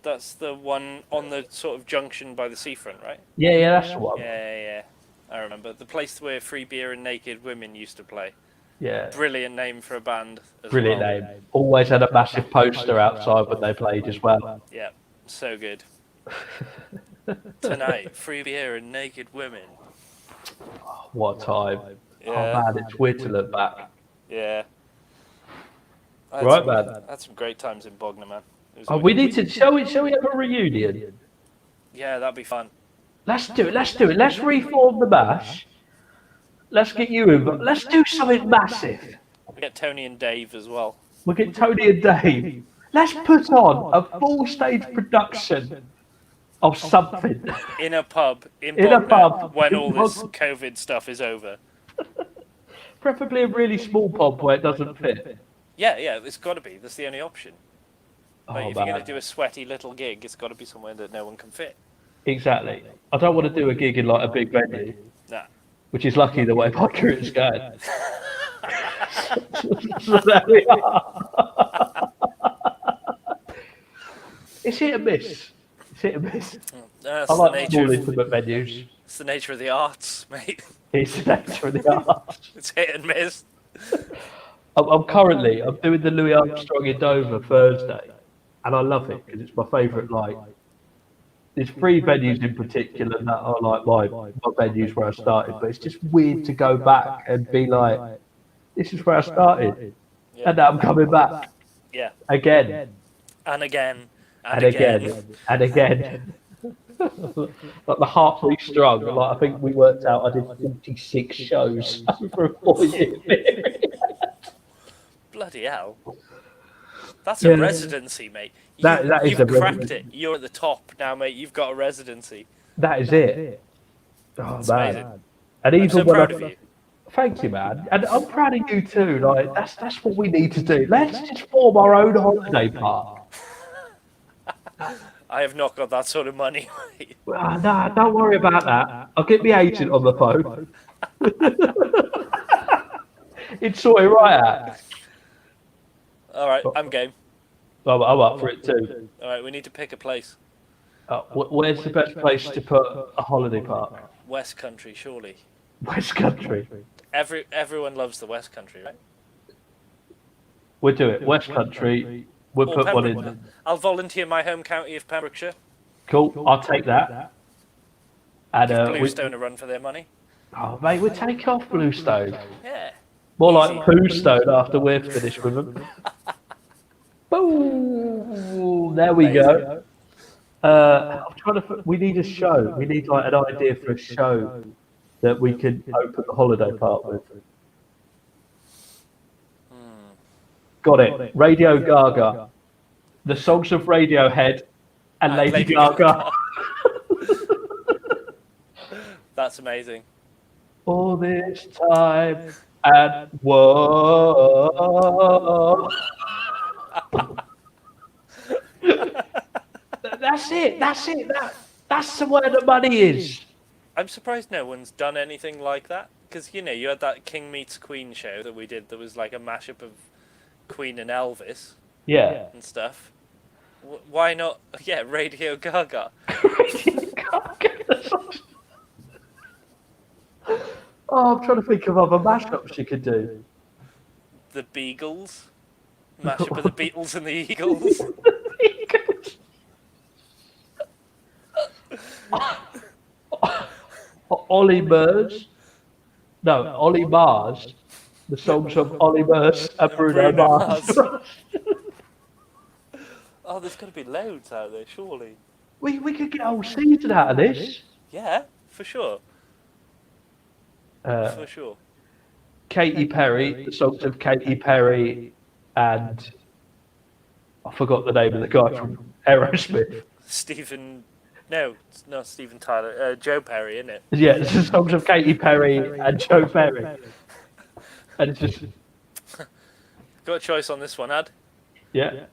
That's the one on the sort of junction by the seafront, right? Yeah, that's the one. Yeah. I remember. The place where Free Beer and Naked Women used to play. Yeah. Brilliant name for a band as Brilliant well. name. Always had a massive poster outside when they played as well. Yeah, so good. Tonight, Free Beer and Naked Women. What a time. Yeah. Oh man, it's weird to look back. Yeah. Right, man. Had some great times in Bognor, man. Oh, we need to. Shall we have a reunion? Yeah, that'd be fun. Let's do it. Let's reform the Mash. Let's get you in. Let's do something massive. We get Tony and Dave as well. We'll get Tony and Dave. Let's put on a full stage production of something. In a pub in a Bognor pub. when all this COVID stuff is over. Preferably a really small pub where it doesn't fit. Yeah, it's got to be. That's the only option. Like, Oh, if you're man. going to do a sweaty little gig, it's got to be somewhere that no one can fit. Exactly. I don't want to do a gig in like a big venue, Nah. which is lucky the way my career's going. So there we are. It's hit and miss. That's I the like nature small of, intimate venues. it's the nature of the arts, mate. It's the nature of the art. It's hit and miss. I'm doing the Louis Armstrong in Dover Thursday, and I love it because it's my favourite. Like, there's 3 venues in particular that are like my venues where I started, but it's just weird to go back and be like, this is where I started, Yeah. and now I'm coming back Yeah. again And again. and again and again. Like the Heartbeat Strong, like I think we worked out I did 46 shows over a 4-year period. Bloody hell. That's Yeah. a residency, mate. That is you've a cracked residency. it. You're at the top now, mate. You've got a residency. That is it. Oh It's man! amazing. And I'm even so when proud of you. Thank you, man. And I'm proud of you too. Like that's what we need to do. Let's just form our own holiday park. I have not got that sort of money, mate. Nah, don't worry about that. I'll get my agent on the phone. It's sorted right out. All right, I'm game. I'm up for it too. All right, we need to pick a place. Where's the best place to put a holiday park? West Country, surely. West Country. Everyone loves the West Country, right? We'll do it. West Country. We'll Or put one Pembroke. in. I'll volunteer my home county of Pembrokeshire. Cool. I'll take that. And Give Bluestone a run for their money. oh mate, we'll take off Bluestone. Yeah. More Easy. like Poo Stone after we're finished with them. Boom! There we go. I'm trying to. We need a show. We need like an idea for a show that we can open the holiday park with. Got it. Radio Gaga. The songs of Radiohead and Lady Lady Gaga. That's amazing. All this time and whoa. That's it. That's the where the money is. I'm surprised no one's done anything like that. Because, you know, you had that King Meets Queen show that we did that was like a mashup of Queen and Elvis Yeah. and stuff. Why not, yeah, Radio Gaga? Oh, I'm trying to think of other mashups you could do. The Beagles? Mashup of the Beatles and the Eagles? Ollie Murs. No, Ollie Mars. The songs of Ollie Murs and Bruno Mars. Oh, there's got to be loads out there, surely. We could get a whole season out of this. Yeah, for sure. For sure. Katy Perry, the songs of Katy Perry and I forgot the name of the guy from Aerosmith. No, it's not Stephen Tyler. Joe Perry, isn't it? Yeah, it's the songs of Katy Perry and Joe Perry. And it's just, Got a choice on this one, Ad? yeah.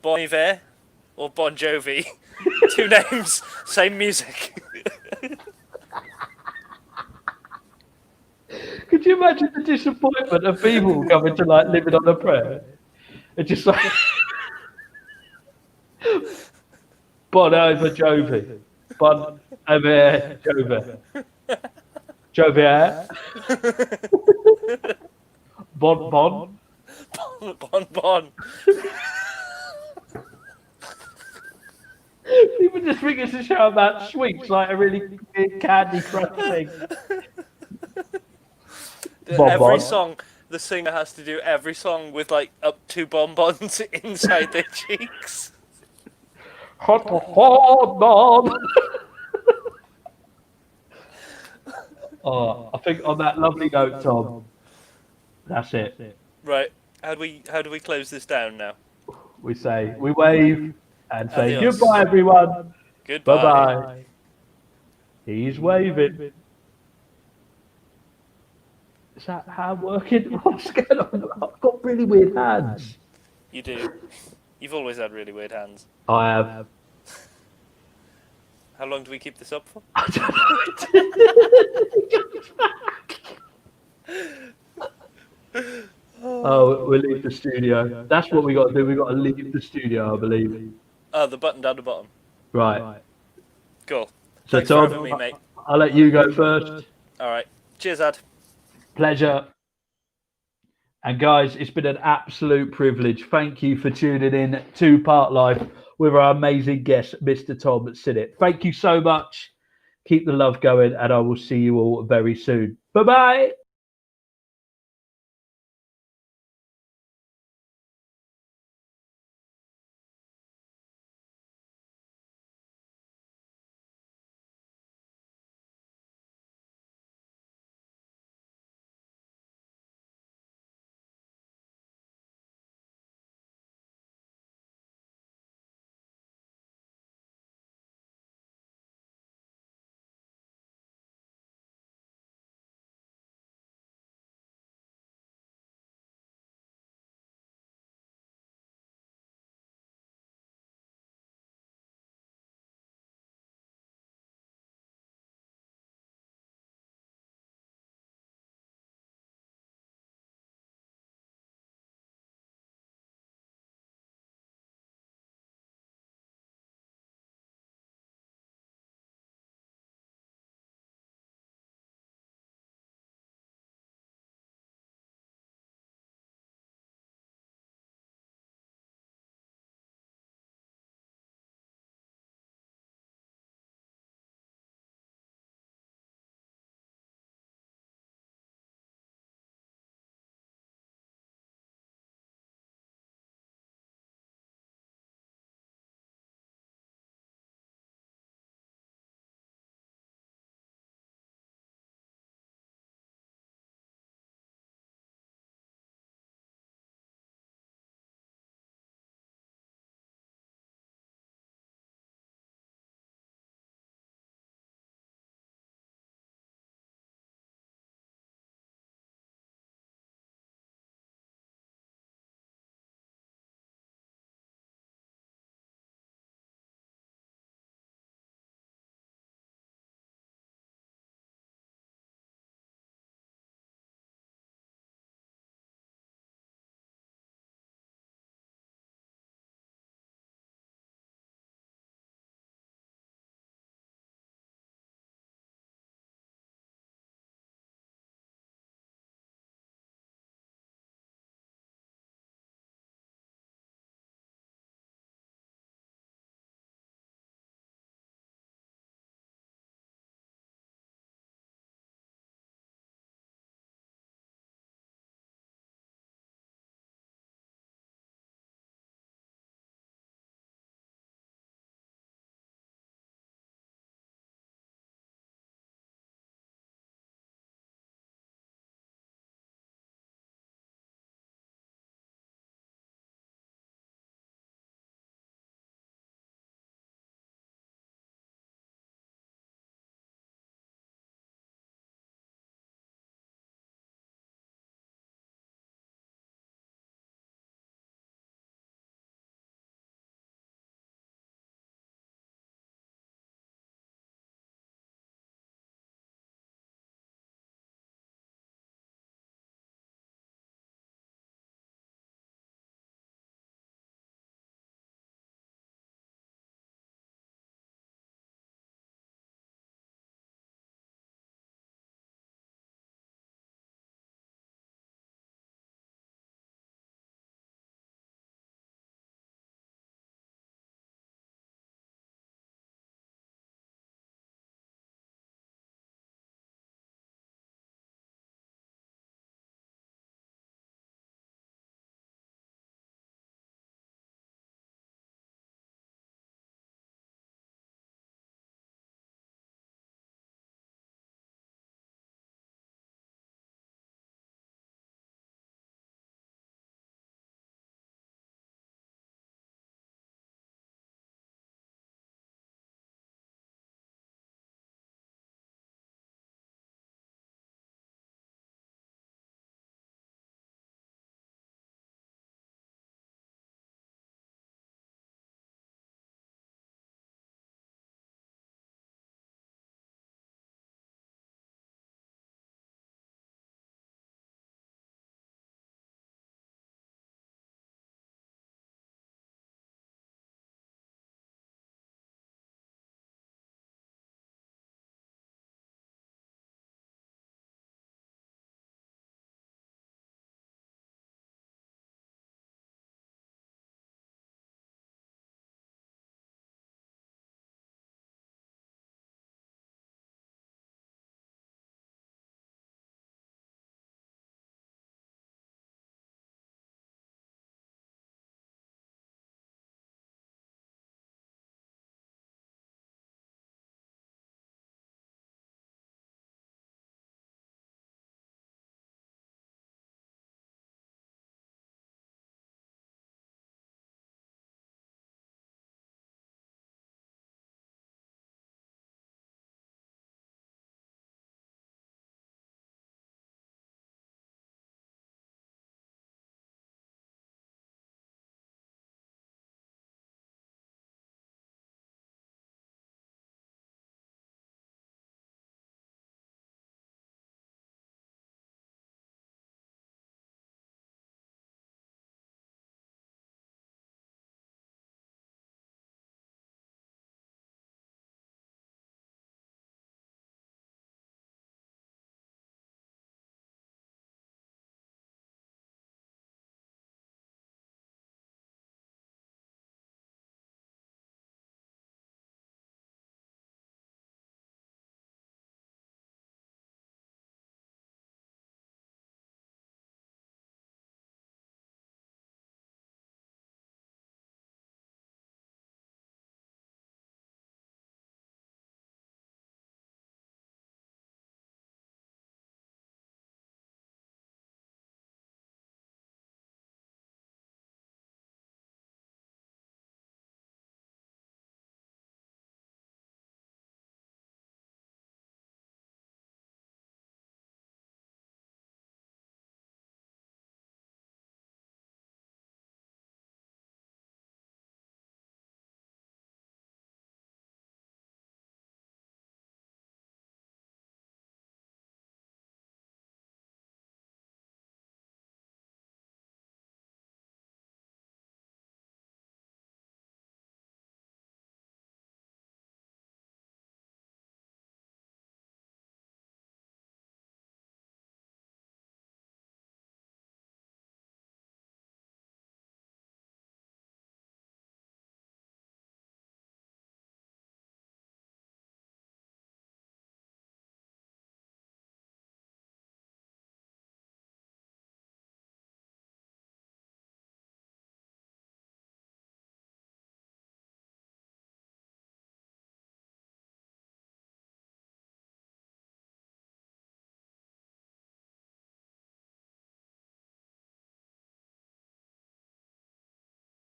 Bon Iver or Bon Jovi? 2 names, same music. Could you imagine the disappointment of people coming to like Living on a Prayer? It's just like Bon over Jovi, Bon over Jovi, Jovier, Bon Bon. Bon. People just think it's a show about sweets, like a really big Candy Crush thing. Every song, the singer has to do every song with like up 2 bonbons inside their cheeks. Hot, Bon. Oh, I think on that lovely note, Tom, that's it. Right. How do we close this down now? We wave and say Adios. goodbye, everyone. Goodbye. Bye-bye. He's waving. Is that hand working? What's going on? I've got really weird hands. You do. You've always had really weird hands. I have. How long do we keep this up for? I don't know. Oh, we'll leave the studio. That's what we got to do. We got to leave the studio, I believe. Oh, the button down the bottom. Right. Cool. So, Thanks for having Tom, me, mate. I'll let you go first. All right. Cheers, Ad. Pleasure. And guys, it's been an absolute privilege. Thank you for tuning in to Parklife with our amazing guest, Mr. Tom Sinnet. Thank you so much. Keep the love going, and I will see you all very soon. Bye-bye.